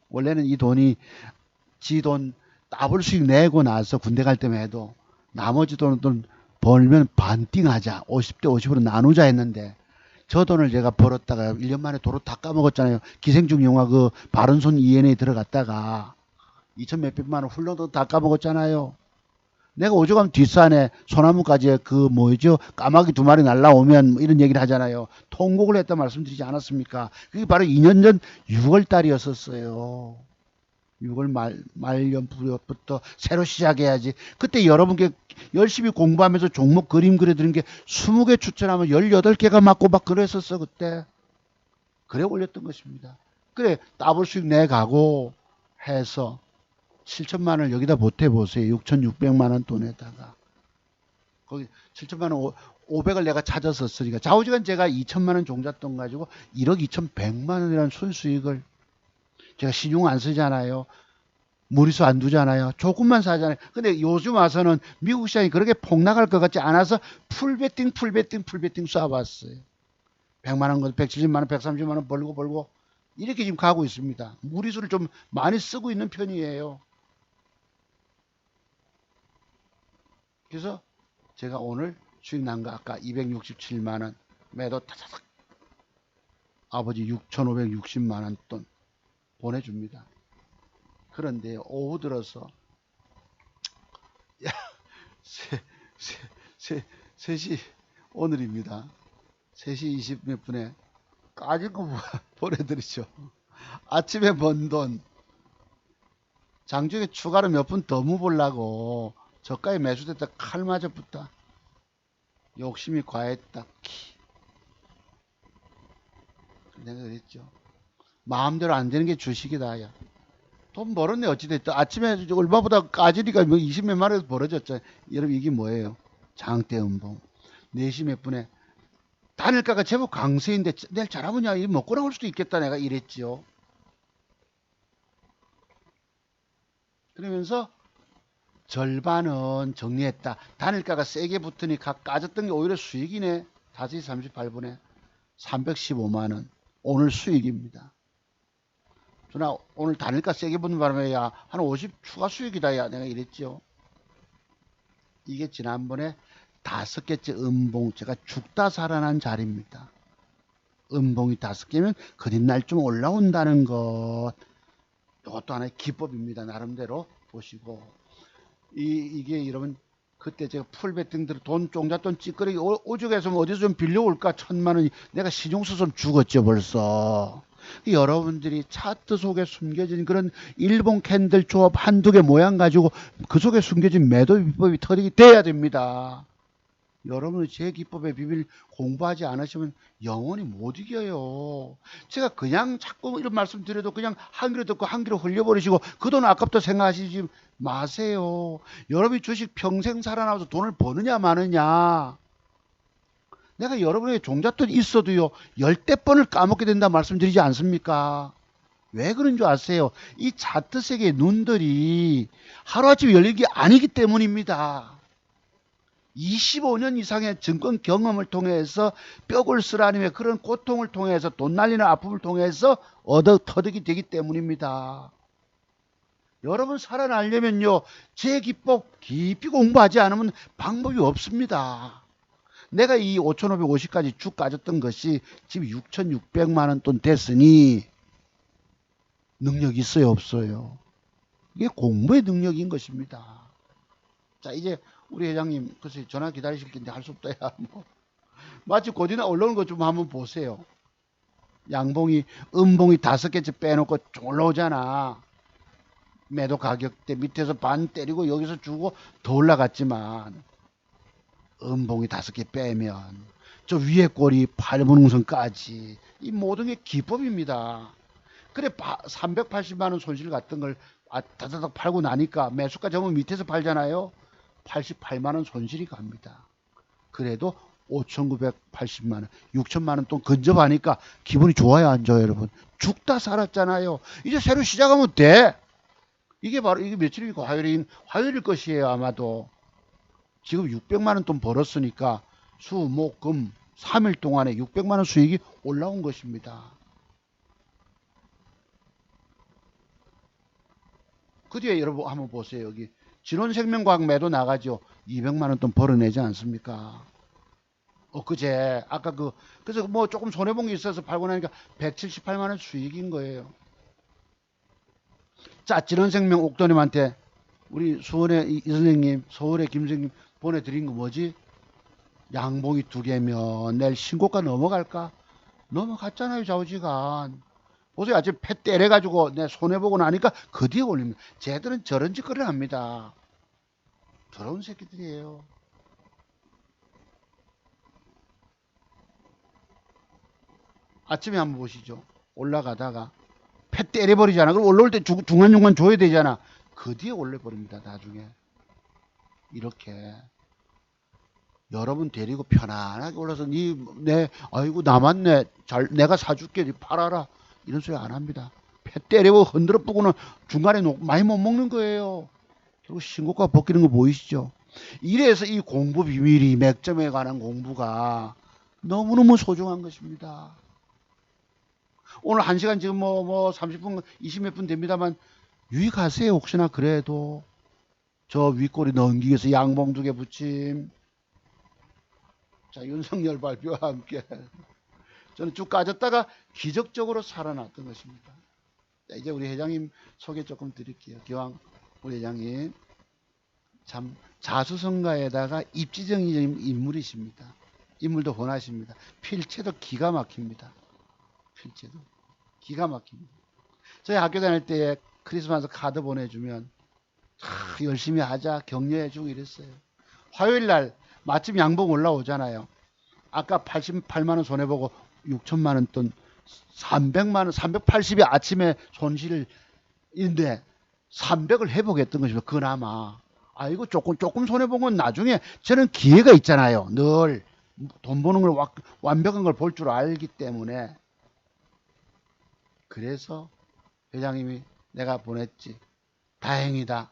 원래는 이 돈이 지 돈 더블 수익 내고 나서 군대 갈 때만 해도 나머지 돈은 벌면 반띵하자 50대 50으로 나누자 했는데 저 돈을 제가 벌었다가 1년 만에 도로 다 까먹었잖아요. 기생충 영화 그 바른손 ENA 들어갔다가 2천 몇백만 원 훌러도 다 까먹었잖아요. 내가 오죽하면 뒷산에 소나무까지 그 뭐죠 까마귀 2마리 날라오면 뭐 이런 얘기를 하잖아요. 통곡을 했다 말씀드리지 않았습니까? 그게 바로 2년 전 6월 달이었었어요. 6월 말년부터 새로 시작해야지. 그때 여러분께 열심히 공부하면서 종목 그림 그려드린 게 20개 추천하면 18개가 맞고 막 그랬었어 그때. 그래 올렸던 것입니다. 그래 더블 수익 내가고 해서 7천만 원을 여기다 보태보세요. 6,600만 원 돈에다가. 거기 7천만 원 500을 내가 찾았었으니까 좌우지간 제가 2천만 원 종잣돈 가지고 1억 2,100만 원이라는 순수익을 제가 신용 안 쓰잖아요. 무리수 안 두잖아요. 조금만 사잖아요. 근데 요즘 와서는 미국 시장이 그렇게 폭락할 것 같지 않아서 풀베팅 쏴봤어요. 100만 원, 170만 원, 130만 원 벌고 이렇게 지금 가고 있습니다. 무리수를 좀 많이 쓰고 있는 편이에요. 그래서 제가 오늘 수익 난 거 아까 267만 원 매도 타자삭 아버지 6,560만 원 돈 보내줍니다. 그런데 오후 들어서 야, 세, 세, 세, 3시 오늘입니다. 3시 20 몇 분에 까진 거 보내드리죠. 아침에 번 돈 장중에 추가로 몇 푼 더 무보려고 저가에 매수됐다 칼 맞아 붙다. 욕심이 과했다. 내가 그랬죠. 마음대로 안 되는 게 주식이다. 야. 돈 벌었네 어찌됐든. 아침에 얼마보다 까지니까 뭐 20몇만 원에서 벌어졌죠. 여러분 이게 뭐예요? 장대 음봉. 4시 몇 분에 단일가가 제법 강세인데 내일 잘하면 이 먹고 나올 수도 있겠다 내가 이랬지요. 그러면서 절반은 정리했다. 단일가가 세게 붙으니까 까졌던 게 오히려 수익이네. 5시 38분에 315만 원. 오늘 수익입니다. 누나 오늘 단일가 세게 붙는 바람에 야 한 50 추가 수익이다 야 내가 이랬죠. 이게 지난번에 5개째 음봉 제가 죽다 살아난 자리입니다. 음봉이 5개면 그린날 좀 올라온다는 것. 이것도 하나의 기법입니다. 나름대로 보시고 이게 여러분 그때 제가 풀베팅들 돈 종잣돈 찌끄러기 오죽해서 어디서 좀 빌려올까 1,000만 원이 내가 시중수선 죽었죠 벌써. 여러분들이 차트 속에 숨겨진 그런 일본 캔들 조합 한두 개 모양 가지고 그 속에 숨겨진 매도 비법이 터득이 돼야 됩니다. 여러분이 제 기법의 비밀 공부하지 않으시면 영원히 못 이겨요. 제가 그냥 자꾸 이런 말씀 드려도 그냥 한 귀로 듣고 한 귀로 흘려버리시고 그 돈 아깝다 생각하시지 마세요. 여러분이 주식 평생 살아남아서 돈을 버느냐 마느냐. 내가 여러분에게 종잣돈 있어도요 10대번을 까먹게 된다 말씀드리지 않습니까? 왜 그런 줄 아세요? 이 차트 세계의 눈들이 하루아침에 열린 게 아니기 때문입니다. 25년 이상의 증권 경험을 통해서 뼈골 쓰라님의 그런 고통을 통해서 돈 날리는 아픔을 통해서 터득이 되기 때문입니다. 여러분 살아나려면요 제 기법 깊이 공부하지 않으면 방법이 없습니다. 내가 이 5,550까지 쭉 까졌던 것이 지금 6,600만 원 돈 됐으니 능력이 있어요 없어요? 이게 공부의 능력인 것입니다. 자 이제 우리 회장님 글쎄 전화 기다리실 텐데 할 수 없다 야 뭐. 마치 곧이나 올라오는 것 좀 한번 보세요. 양봉이 음봉이 5개째 빼놓고 올라오잖아. 매도 가격대 밑에서 반 때리고 여기서 주고 더 올라갔지만 음봉이 5개 빼면 저 위에 꼬리 8분응선까지 이 모든 게 기법입니다. 그래 380만 원 손실 같은 걸 다다닥 팔고 나니까 매수가 잡으면 밑에서 팔잖아요. 88만 원 손실이 갑니다. 그래도 5,980만 원, 6천만 원 돈 근접하니까 기분이 좋아요, 안 좋아요, 여러분? 죽다 살았잖아요. 이제 새로 시작하면 돼. 이게 바로 이게 며칠이고 화요일일 것이에요, 아마도. 지금 600만 원 돈 벌었으니까 수, 목, 금 3일 동안에 600만 원 수익이 올라온 것입니다. 그 뒤에 여러분 한번 보세요. 여기 진원생명과학 매도 나가죠. 200만 원 돈 벌어내지 않습니까? 그제 아까 그래서 뭐 조금 손해본 게 있어서 팔고 나니까 178만 원 수익인 거예요. 자, 진원생명 옥도님한테 우리 수원의 이 선생님, 서울의 김 선생님 보내드린 거 뭐지? 양봉이 2개면 내일 신고가 넘어갈까? 넘어갔잖아요, 좌우지간. 보세요, 아침 패 때려가지고 내 손해보고 나니까 그 뒤에 올립니다. 쟤들은 저런 짓거리를 합니다. 더러운 새끼들이에요. 아침에 한번 보시죠. 올라가다가 패 때려버리잖아. 그럼 올라올 때 중간중간 줘야 되잖아. 그 뒤에 올려버립니다. 나중에. 이렇게 여러분 데리고 편안하게 올라서 아이고 남았네. 내가 사줄게. 니 팔아라. 이런 소리 안 합니다. 패 때리고 흔들어 뿌고는 중간에 많이 못 먹는 거예요. 그리고 신고가 벗기는 거 보이시죠? 이래서 이 공부 비밀이 맥점에 관한 공부가 너무너무 소중한 것입니다. 오늘 1시간 지금 뭐 30분, 20몇 분 됩니다만 유익하세요. 혹시나 그래도 저 윗꼬리 넘기기 위해서 양봉 2개 붙임. 자, 윤석열 발표와 함께 저는 쭉 까졌다가 기적적으로 살아났던 것입니다. 자, 이제 우리 회장님 소개 조금 드릴게요. 기왕 우리 회장님 참 자수성가에다가 입지적인 인물이십니다. 인물도 훤하십니다. 필체도 기가 막힙니다. 필체도 기가 막힙니다. 저희 학교 다닐 때 크리스마스 카드 보내주면 열심히 하자 격려해주고 이랬어요. 화요일 날 마침 양봉 올라오잖아요. 아까 88만원 손해보고 6천만원 돈 300만원 380이 아침에 손실인데 300을 회복했던 것이죠. 그나마 이거 조금 손해본 건 나중에 저는 기회가 있잖아요. 늘 돈 버는 걸 완벽한 걸 볼 줄 알기 때문에. 그래서 회장님이 내가 보냈지. 다행이다.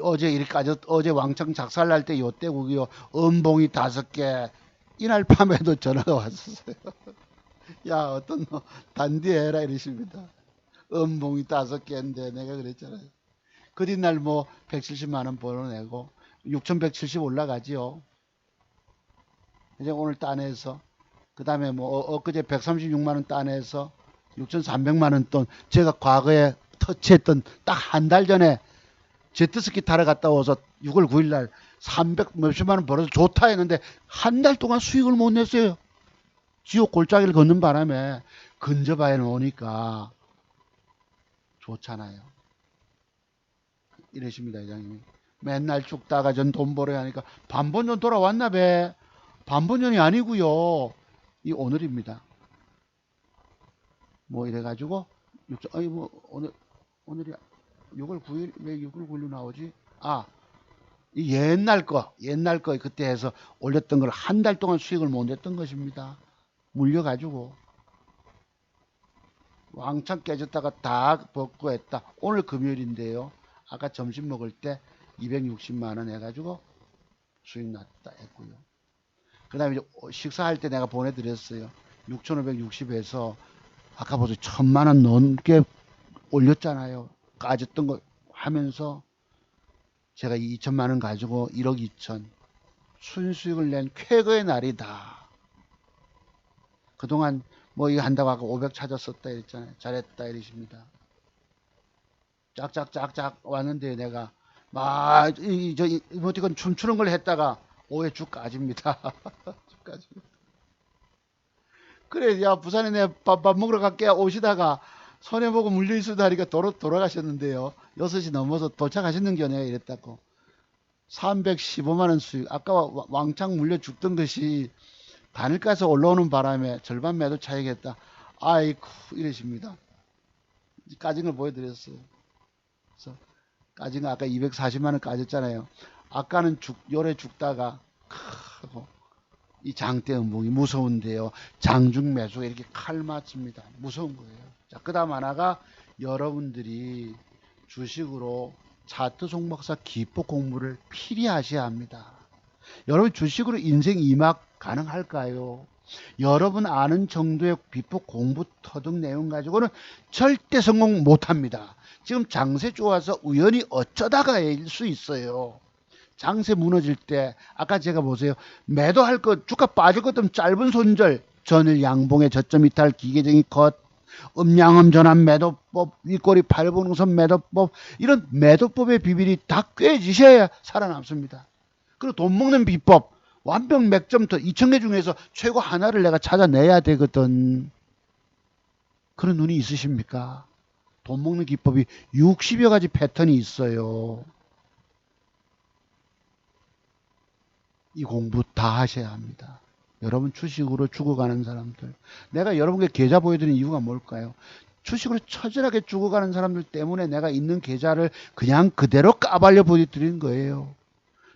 어제 이렇게까지 어제 왕창 작살날 때 요때국이요. 음봉이 5개. 이날 밤에도 전화가 왔었어요. 야, 어떤 너 단디해라 이러십니다. 음봉이 5개인데 내가 그랬잖아요. 그 뒷날 뭐 170만원 벌어내고 6170 올라가지요. 이제 오늘 따내서 그 다음에 뭐 엊그제 136만원 따내서 6300만원 돈 제가 과거에 터치했던 딱 한 달 전에 제트스키 타러 갔다 와서 6월 9일날 300 몇십만원 벌어서 좋다 했는데 한 달 동안 수익을 못 냈어요. 지옥 골짜기를 걷는 바람에 근접하에 놓으니까 좋잖아요. 이러십니다, 회장님이. 맨날 죽다가 전 돈 벌어야 하니까 반본전 돌아왔나 배. 반본전이 아니고요. 이 오늘입니다. 뭐 이래가지고 뭐 오늘이 6월 9일 왜 6월 9일로 나오지? 이 옛날 거 그때 해서 올렸던 걸 한 달 동안 수익을 못 냈던 것입니다. 물려가지고 왕창 깨졌다가 다 벗고 했다. 오늘 금요일인데요. 아까 점심 먹을 때 260만원 해가지고 수익 났다 했고요. 그 다음에 식사할 때 내가 보내드렸어요. 6,560에서 아까 보세요. 1,000만원 넘게 올렸잖아요. 까졌던 거 하면서 제가 2천만원 가지고 1억 2천 순수익을 낸 쾌거의 날이다. 그동안 뭐 이거 한다고 아까 500 찾았었다 이랬잖아요. 잘했다 이러십니다. 짝짝짝짝 왔는데 내가 막 이모티콘 춤추는 걸 했다가 오해 쭉 까집니다. 쭉 까집니다. 그래, 야, 부산에 내가 밥 먹으러 갈게 오시다가 손해보고 물려있으다 하니까 돌아가셨는데요. 6시 넘어서 도착하셨는겨 내가 이랬다고. 315만원 수익. 아까 왕창 물려 죽던 것이 단일가에서 올라오는 바람에 절반 매도 차익했다. 아이쿠 이러십니다. 까진 걸 보여드렸어요. 그래서 까진 거 아까 240만원 까졌잖아요. 아까는 요래 죽다가 하고 이 장대 음봉이 무서운데요. 장중 매수가 이렇게 칼 맞습니다. 무서운 거예요. 자, 그 다음 하나가 여러분들이 주식으로 차트 종목사 기법 공부를 필히 하셔야 합니다. 여러분 주식으로 인생 2막 가능할까요? 여러분 아는 정도의 비법 공부 터득 내용 가지고는 절대 성공 못합니다. 지금 장세 좋아서 우연히 어쩌다가일 수 있어요. 장세 무너질 때 아까 제가 보세요. 매도할 것 주가 빠질 것 같으면 짧은 손절 전일 양봉의 저점 이탈 기계적인 것 음양음 전환 매도법 윗꼬리 8분응선 매도법 이런 매도법의 비밀이 다 꿰지셔야 살아남습니다. 그리고 돈 먹는 비법 완벽 맥점터 2,000개 중에서 최고 하나를 내가 찾아내야 되거든. 그런 눈이 있으십니까? 돈 먹는 기법이 60여 가지 패턴이 있어요. 이 공부 다 하셔야 합니다. 여러분 주식으로 죽어가는 사람들. 내가 여러분께 계좌 보여드리는 이유가 뭘까요? 주식으로 처절하게 죽어가는 사람들 때문에 내가 있는 계좌를 그냥 그대로 까발려 보여드리는 거예요.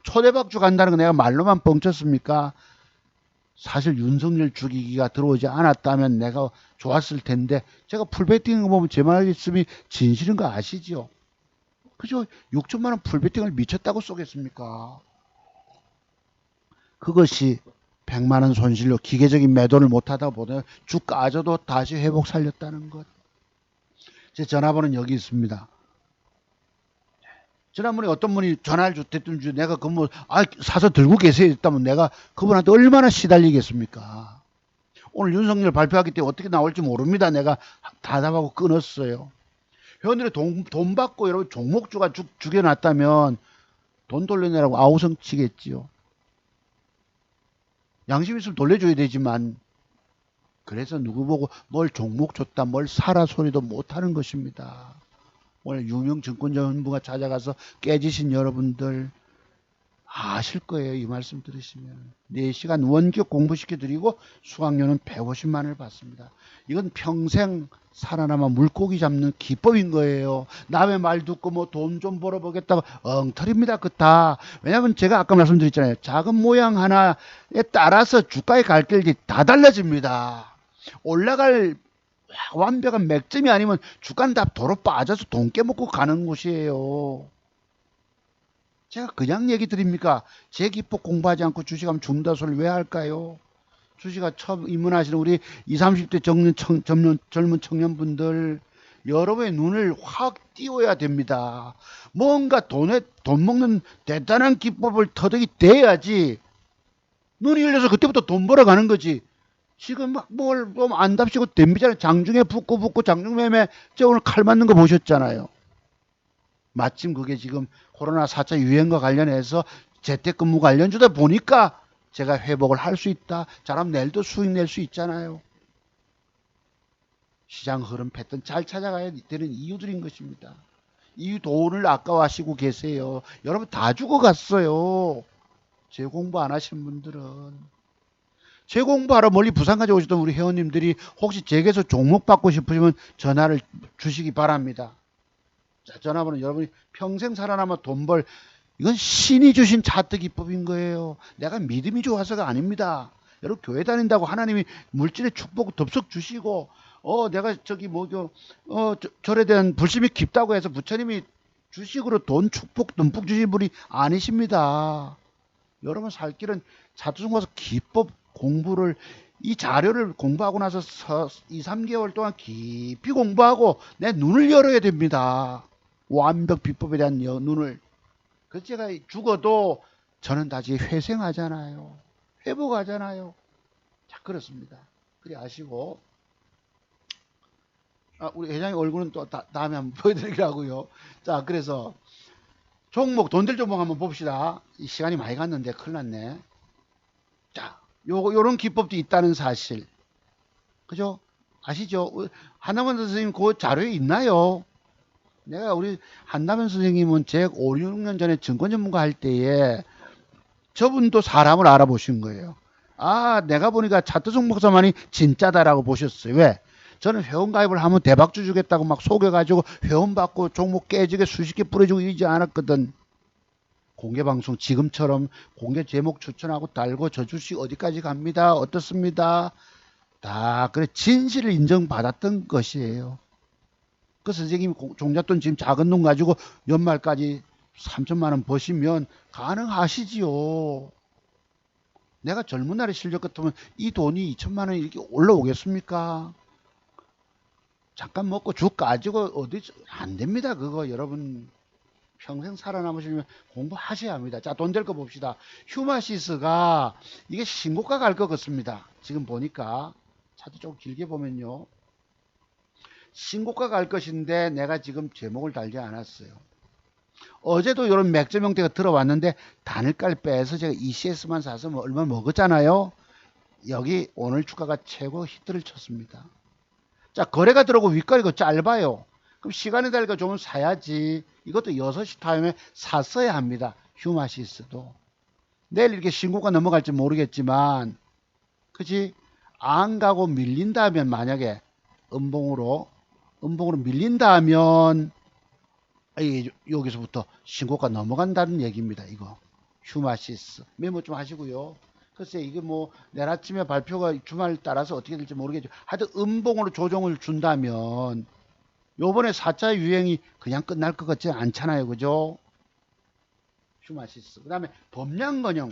초대박주 간다는 거 내가 말로만 뻥쳤습니까? 사실 윤석열 죽이기가 들어오지 않았다면 내가 좋았을 텐데 제가 풀베팅한 거 보면 제 말씀이 진실인 거 아시죠? 그죠? 6천만 원 풀베팅을 미쳤다고 쏘겠습니까? 그것이 100만 원 손실로 기계적인 매도를 못하다 보니 쭉 까져도 다시 회복 살렸다는 것. 제 전화번호는 여기 있습니다. 지난번에 어떤 분이 전화를 줬던 주 내가 그뭐 사서 들고 계세요 했다면 내가 그분한테 얼마나 시달리겠습니까? 오늘 윤석열 발표하기 때문에 어떻게 나올지 모릅니다. 내가 답답하고 끊었어요. 회원들이 돈 받고 여러분 종목주가 죽여놨다면 돈 돌려내라고 아우성 치겠지요. 양심 있으면 돌려줘야 되지만 그래서 누구 보고 뭘 종목 줬다 뭘 사라 소리도 못하는 것입니다. 오늘 유명 증권전문가 찾아가서 깨지신 여러분들 아실 거예요. 이 말씀 들으시면 4시간 원격 공부시켜드리고 수강료는 150만 원을 받습니다. 이건 평생 살아남아 물고기 잡는 기법인 거예요. 남의 말 듣고 뭐 돈 좀 벌어보겠다고 엉터리입니다. 그 다. 왜냐하면 제가 아까 말씀드렸잖아요. 작은 모양 하나에 따라서 주가의 갈 길이 다 달라집니다. 올라갈 완벽한 맥점이 아니면 주가는 다 도로 빠져서 돈 깨먹고 가는 곳이에요. 제가 그냥 얘기 드립니까? 제 기법 공부하지 않고 주식하면 죽는다 소리를 왜 할까요? 주식가 처음 입문하시는 우리 20, 30대 젊은 청년분들 여러분의 눈을 확 띄워야 됩니다. 뭔가 돈 먹는 대단한 기법을 터득이 돼야지 눈이 열려서 그때부터 돈 벌어가는 거지. 지금 막 뭘 좀 안답시고 덤비잖아요. 장중에 붙고 장중매매 저 오늘 칼 맞는 거 보셨잖아요. 마침 그게 지금 코로나 4차 유행과 관련해서 재택근무 관련주다 보니까 제가 회복을 할 수 있다. 잘하면 내일도 수익 낼 수 있잖아요. 시장 흐름 패턴 잘 찾아가야 되는 이유들인 것입니다. 이 돈을 아까워하시고 계세요. 여러분 다 죽어갔어요. 제 공부 안 하신 분들은. 제 공부하러 멀리 부산까지 오셨던 우리 회원님들이 혹시 제게서 종목 받고 싶으시면 전화를 주시기 바랍니다. 자, 전화번호 여러분이 평생 살아남아 돈 벌 이건 신이 주신 차트 기법인 거예요. 내가 믿음이 좋아서가 아닙니다. 여러분 교회 다닌다고 하나님이 물질의 축복 덥석 주시고 내가 저기 절에 대한 불심이 깊다고 해서 부처님이 주식으로 돈 축복 듬뿍 주신 분이 아니십니다. 여러분 살 길은 차트중 가서 기법 공부를 이 자료를 공부하고 나서 2, 3개월 동안 깊이 공부하고 내 눈을 열어야 됩니다. 완벽 비법에 대한 눈을. 그래서 제가 죽어도 저는 다시 회생하잖아요. 회복하잖아요. 자, 그렇습니다. 그래 아시고 우리 회장의 얼굴은 또 다음에 한번 보여드리려고요. 자, 그래서 종목 돈들 종목 한번 봅시다. 이 시간이 많이 갔는데 큰일 났네. 자, 요런 기법도 있다는 사실. 그죠? 아시죠? 한남원 선생님 그 자료에 있나요? 내가 우리 한남원 선생님은 제 5, 6년 전에 증권 전문가 할 때에 저분도 사람을 알아보신 거예요. 아, 내가 보니까 차트 종목사만이 진짜다라고 보셨어요. 왜? 저는 회원 가입을 하면 대박주 주겠다고 막 속여가지고 회원 받고 종목 깨지게 수십 개 뿌려주고 이러지 않았거든. 공개방송 지금처럼 공개 제목 추천하고 달고 저 주식 어디까지 갑니다. 어떻습니다. 다 그래 진실을 인정받았던 것이에요. 그 선생님이 종잣돈 지금 작은 돈 가지고 연말까지 3천만 원 버시면 가능하시지요. 내가 젊은 날의 실력 같으면 이 돈이 2천만 원이 이렇게 올라오겠습니까? 잠깐 먹고 죽 가지고 어디 안 됩니다. 그거 여러분 평생 살아남으시면 공부하셔야 합니다. 자, 돈 될 거 봅시다. 휴마시스가 이게 신고가 갈 것 같습니다. 지금 보니까 차트 좀 길게 보면요. 신고가 갈 것인데 내가 지금 제목을 달지 않았어요. 어제도 이런 맥점 형태가 들어왔는데 단일가를 빼서 제가 ECS만 사서 얼마 먹었잖아요. 여기 오늘 주가가 최고 히트를 쳤습니다. 자, 거래가 들어오고 윗거리가 짧아요. 그럼 시간이 달니까 좀 사야지. 이것도 6시 타임에 샀어야 합니다. 휴마시스도. 내일 이렇게 신고가 넘어갈지 모르겠지만, 그치? 안 가고 밀린다면, 만약에 음봉으로 밀린다면, 여기서부터 신고가 넘어간다는 얘기입니다. 이거. 휴마시스. 메모 좀 하시고요. 글쎄 이게 뭐 내일 아침에 발표가 주말 따라서 어떻게 될지 모르겠죠. 하여튼 음봉으로 조정을 준다면 요번에 4차 유행이 그냥 끝날 것 같지 않잖아요. 그죠? 휴마시스. 그 다음에 범량건영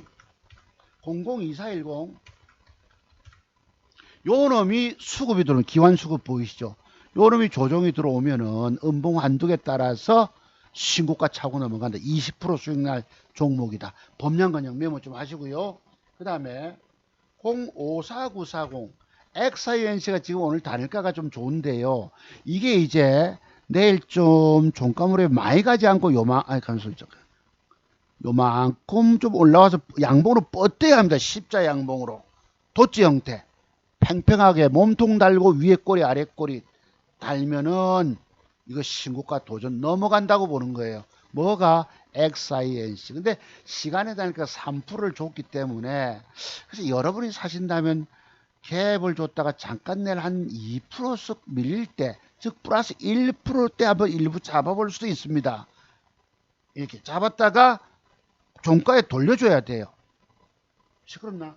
002410 요 놈이 수급이 들어오는 기관수급 보이시죠? 요 놈이 조정이 들어오면은 음봉 한두 개 따라서 신고가 차고 넘어간다. 20% 수익날 종목이다. 범량건영 메모 좀 하시고요. 그 다음에 054940 XINC가 지금 오늘 단일가가 좀 좋은데요. 이게 이제 내일 좀 종가물에 많이 가지 않고 요만큼 좀 올라와서 양봉으로 뻗대야 합니다. 십자 양봉으로. 도치 형태. 팽팽하게 몸통 달고 위에 꼬리 아래 꼬리 달면은 이거 신고가 도전 넘어간다고 보는 거예요. 뭐가? XINC. 근데 시간에 다니까 3%를 줬기 때문에 그래서 여러분이 사신다면 갭을 줬다가 잠깐 낼 한 2%씩 밀릴 때, 즉 플러스 1%대 한번 일부 잡아볼 수도 있습니다. 이렇게 잡았다가 종가에 돌려줘야 돼요. 시끄럽나?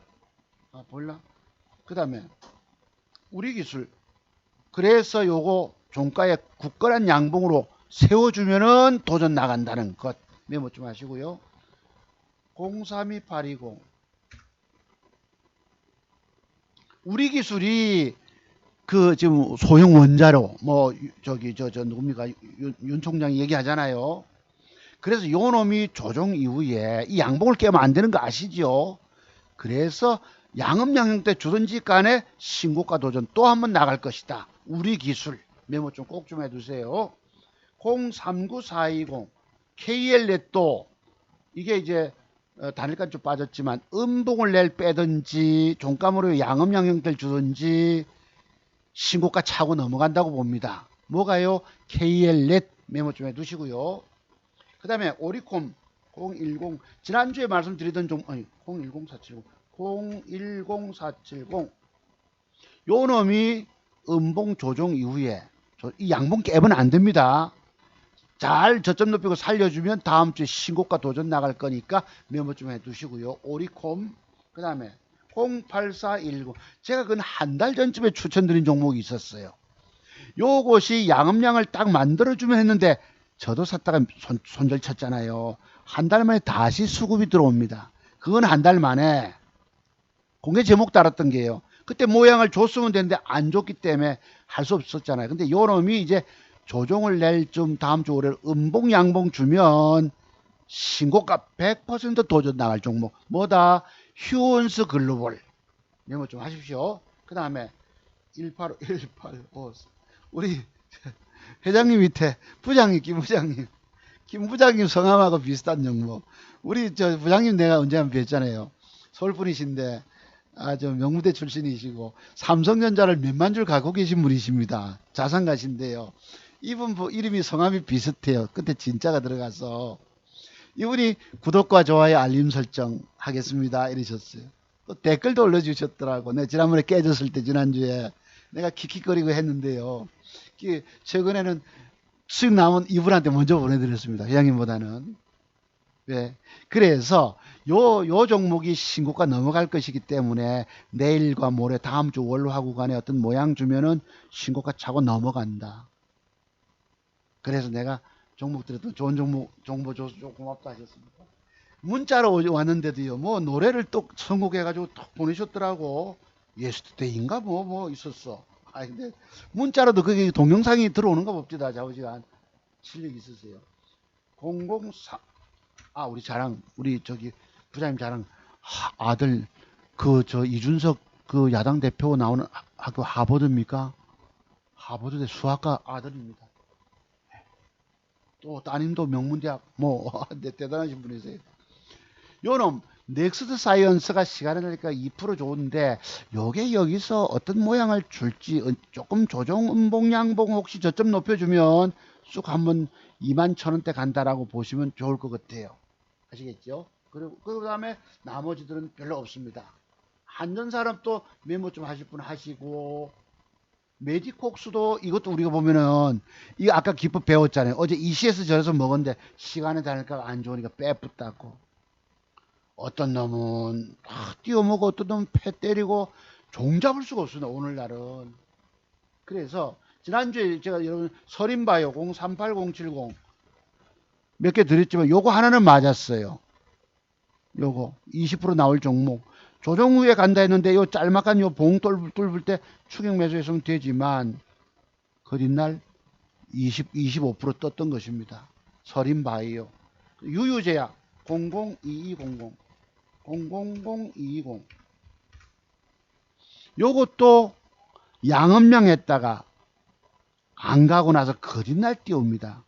아, 보일라? 그 다음에 우리 기술. 그래서 요거 종가에 굳건한 양봉으로 세워주면은 도전 나간다는 것 메모 좀 하시고요. 032820 우리 기술이 그 지금 소형 원자로 뭐 저기 저 누굽니까 윤 총장이 얘기하잖아요. 그래서 요 놈이 조정 이후에 이 양봉을 깨면 안 되는 거 아시죠? 그래서 양음양형 때 주든지 간에 신고가 도전 또 한번 나갈 것이다. 우리 기술 메모 좀 꼭 좀 해두세요. 039420 KL넷도 이게 이제 단일가 좀 빠졌지만 음봉을 낼 빼든지 종가물로 양음양 형태를 주든지 신고가 차고 넘어간다고 봅니다. 뭐가요? KL넷 메모 좀 해두시고요. 그 다음에 오리콤 010 지난주에 말씀드리던 010470 010470 요 놈이 음봉 조정 이후에 이 양봉 깨면 안 됩니다. 잘 저점 높이고 살려주면 다음 주에 신고가 도전 나갈 거니까 메모 좀 해두시고요. 오리콤 그 다음에 08410 제가 그건 한 달 전쯤에 추천드린 종목이 있었어요. 요것이 양음량을 딱 만들어주면 했는데 저도 샀다가 손절 쳤잖아요. 한 달 만에 다시 수급이 들어옵니다. 그건 한 달 만에 공개 제목 달았던 게요. 그때 모양을 줬으면 되는데 안 줬기 때문에 할 수 없었잖아요. 근데 요 놈이 이제 조정을 낼 좀 다음 주 월요일 음봉 양봉 주면 신고가 100% 도전 나갈 종목 뭐다? 휴원스 글로벌 메모 좀 하십시오. 그 다음에 185 우리 회장님 밑에 부장님 김 부장님 성함하고 비슷한 종목 우리 저 부장님 내가 언제 한번 뵀잖아요. 서울 분이신데 아주 명무대 출신이시고 삼성전자를 몇만 줄 갖고 계신 분이십니다. 자산가신데요. 이분 이름이 성함이 비슷해요. 끝에 진짜가 들어가서 이분이 구독과 좋아요 알림 설정 하겠습니다 이러셨어요. 또 댓글도 올려주셨더라고. 내가 지난번에 깨졌을 때 지난주에 내가 킥킥거리고 했는데요. 최근에는 수익 나면 이분한테 먼저 보내드렸습니다. 회장님보다는. 네. 그래서 요 종목이 신고가 넘어갈 것이기 때문에 내일과 모레 다음 주 월화구 간에 어떤 모양 주면은 신고가 차고 넘어간다. 그래서 내가 종목 들었던 좋은 정보 줘서 고맙다 하셨습니다. 문자로 왔는데도요, 뭐 노래를 또 선곡해가지고 톡 보내셨더라고. 예스터데이인가 뭐 있었어. 아 근데 문자로도 그게 동영상이 들어오는 거 봅시다. 좌우지간 실력 있으세요. 004 우리 자랑 우리 저기 부장님 자랑 아들 그 저 이준석 그 야당 대표 나오는 학교 하버드입니까? 하버드대 수학과 아들입니다. 또 따님도 명문대학 뭐 대단하신 분이세요. 요놈 넥스트 사이언스가 시간을 내니까 2% 좋은데 요게 여기서 어떤 모양을 줄지 조금 조정 음봉 양봉 혹시 저점 높여주면 쑥 한번 21,000원대 간다라고 보시면 좋을 것 같아요. 아시겠죠? 그리고 그 다음에 나머지들은 별로 없습니다. 한전산업도 메모 좀 하실 분 하시고 메디콕스도 이것도 우리가 보면은 이거 아까 기법 배웠잖아요. 어제 ECS 절에서 먹었는데 시간에 다니까 안 좋으니까 빼붙다고. 어떤 놈은 띄워먹고 어떤 놈은 패 때리고 종 잡을 수가 없습니다. 오늘날은. 그래서 지난주에 제가 여러분 서린바이오 038070 몇 개 드렸지만 요거 하나는 맞았어요. 요거 20% 나올 종목. 조정 후에 간다 했는데 요 짤막한 요 봉 뚫을 때 추격 매수했으면 되지만 그 뒷날 25% 떴던 것입니다. 서린바이오. 유유제약 002200 000220 요것도 양업량 했다가 안 가고 나서 거짓날 띄웁니다.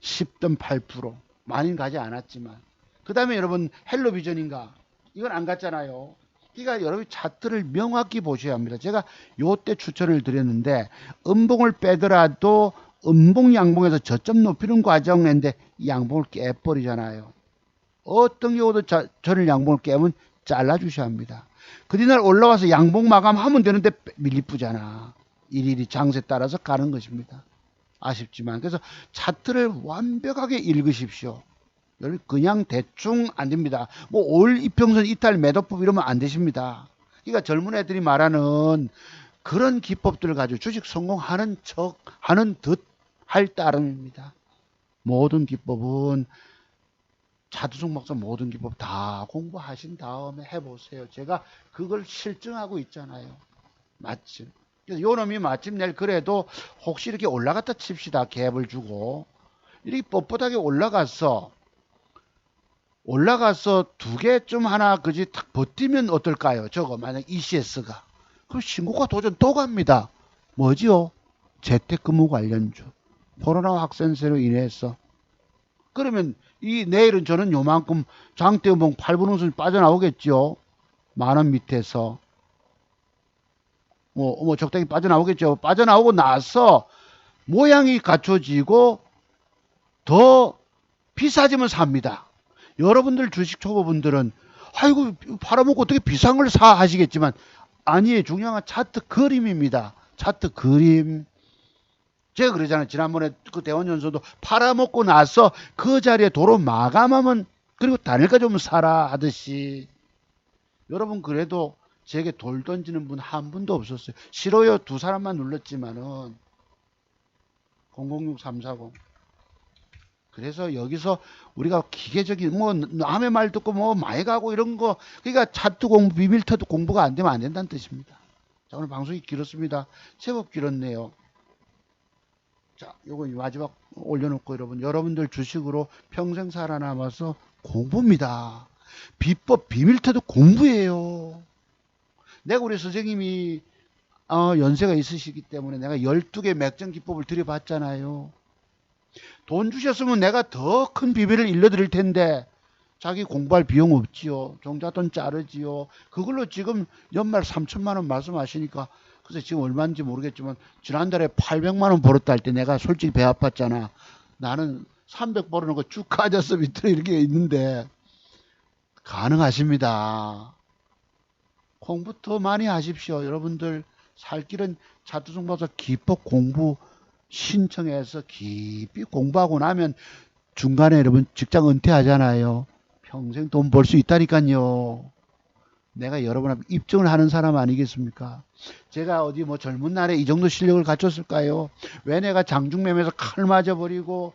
10.8%. 많이는 가지 않았지만. 그 다음에 여러분 헬로비전인가? 이건 안 갔잖아요. 그러니까 여러분이 차트를 명확히 보셔야 합니다. 제가 요때 추천을 드렸는데 음봉을 빼더라도 음봉 양봉에서 저점 높이는 과정인데 양봉을 깨버리잖아요. 어떤 경우도 저를 양봉을 깨면 잘라주셔야 합니다. 그 뒤날 올라와서 양봉 마감하면 되는데 밀리쁘잖아. 일일이 장세 따라서 가는 것입니다. 아쉽지만. 그래서 차트를 완벽하게 읽으십시오. 여러분 그냥 대충 안 됩니다. 뭐 올 이평선 이탈 매도법 이러면 안 되십니다. 그러니까 젊은 애들이 말하는 그런 기법들을 가지고 주식 성공하는 척 하는 듯 할 따름입니다. 모든 기법은 차두성 박사 모든 기법 다 공부하신 다음에 해보세요. 제가 그걸 실증하고 있잖아요. 마침. 그래서 요 놈이 마침 내일 그래도 혹시 이렇게 올라갔다 칩시다. 갭을 주고. 이렇게 뻣뻣하게 올라가서 두 개쯤 하나 그지 탁 버티면 어떨까요? 저거 만약 ECS가. 그럼 신고가 도전 또 갑니다. 뭐지요? 재택근무 관련주. 코로나 확산세로 인해서. 그러면 이 내일은 저는 요만큼 장대음봉 8분 웃음이 빠져나오겠죠. 만원 밑에서. 뭐 적당히 빠져나오겠죠. 빠져나오고 나서 모양이 갖춰지고 더 비싸지면 삽니다. 여러분들 주식 초보분들은 아이고 팔아먹고 어떻게 비싼 걸 사 하시겠지만 아니에요. 중요한 건 차트 그림입니다. 차트 그림. 제가 그러잖아요. 지난번에 그 대원연소도 팔아먹고 나서 그 자리에 도로 마감하면 그리고 단일까지 오면 사라 하듯이 여러분 그래도 제게 돌 던지는 분 한 분도 없었어요. 싫어요 두 사람만 눌렀지만은 006340 그래서 여기서 우리가 기계적인 뭐 남의 말 듣고 뭐 많이 가고 이런 거 그러니까 차트 공부 비밀터도 공부가 안 되면 안 된다는 뜻입니다. 자 오늘 방송이 길었습니다. 제법 길었네요. 자 요거 마지막 올려놓고 여러분들 주식으로 평생 살아남아서 공부입니다. 비법 비밀터도 공부예요. 내가 우리 선생님이 연세가 있으시기 때문에 내가 12개 맥정 기법을 드려봤잖아요. 돈 주셨으면 내가 더 큰 비밀을 일러드릴 텐데 자기 공부할 비용 없지요. 종잣돈 자르지요. 그걸로 지금 연말 3천만 원 말씀하시니까 글쎄 지금 얼마인지 모르겠지만 지난달에 800만 원 벌었다 할 때 내가 솔직히 배 아팠잖아. 나는 300 벌어놓고 쭉 가졌어 밑으로 이렇게 있는데 가능하십니다. 공부 더 많이 하십시오. 여러분들 살 길은 차트송 박사 기법 공부 신청해서 깊이 공부하고 나면 중간에 여러분 직장 은퇴하잖아요. 평생 돈 벌 수 있다니까요. 내가 여러분 앞에 입증을 하는 사람 아니겠습니까? 제가 어디 뭐 젊은 날에 이 정도 실력을 갖췄을까요? 왜 내가 장중매매에서 칼 맞아버리고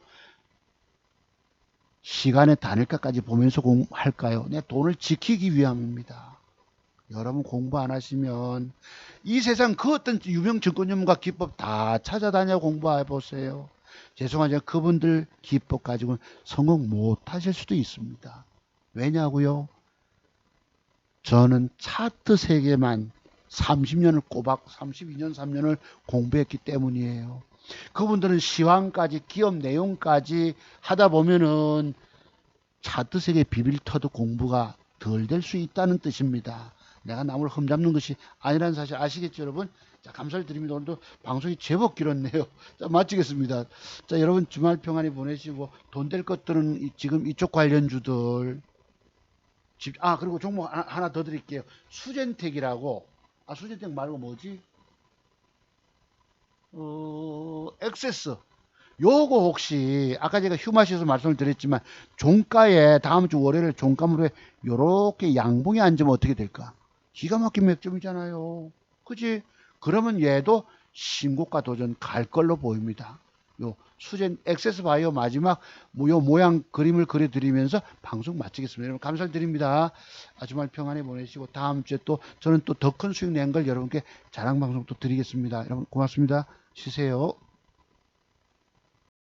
시간의 단일가까지 보면서 공부할까요? 내 돈을 지키기 위함입니다. 여러분 공부 안 하시면 이 세상 그 어떤 유명 증권 전문가 기법 다 찾아다녀 공부해 보세요. 죄송하지만 그분들 기법 가지고는 성공 못 하실 수도 있습니다. 왜냐고요? 저는 차트 세계만 30년을 꼬박 32년 3년을 공부했기 때문이에요. 그분들은 시황까지 기업 내용까지 하다 보면은 차트 세계 비빌터도 공부가 덜 될 수 있다는 뜻입니다. 내가 남을 흠잡는 것이 아니라는 사실 아시겠죠, 여러분? 자, 감사를 드립니다. 오늘도 방송이 제법 길었네요. 자, 마치겠습니다. 자, 여러분 주말 평안히 보내시고 돈 될 것들은 지금 이쪽 관련주들 그리고 종목 하나 더 드릴게요. 수젠텍이라고 수젠텍 말고 뭐지? 엑세스 요거 혹시 아까 제가 휴마시에서 말씀을 드렸지만 종가에 다음 주 월요일에 종가물에 요렇게 양봉이 앉으면 어떻게 될까? 기가 막힌 맥점이잖아요. 그지? 그러면 얘도 신고가 도전 갈 걸로 보입니다. 요 수젠 액세스 바이오 마지막 요 모양 그림을 그려드리면서 방송 마치겠습니다. 여러분 감사드립니다. 주말 평안히 보내시고 다음 주에 또 저는 또 더 큰 수익 낸 걸 여러분께 자랑 방송 또 드리겠습니다. 여러분 고맙습니다. 쉬세요.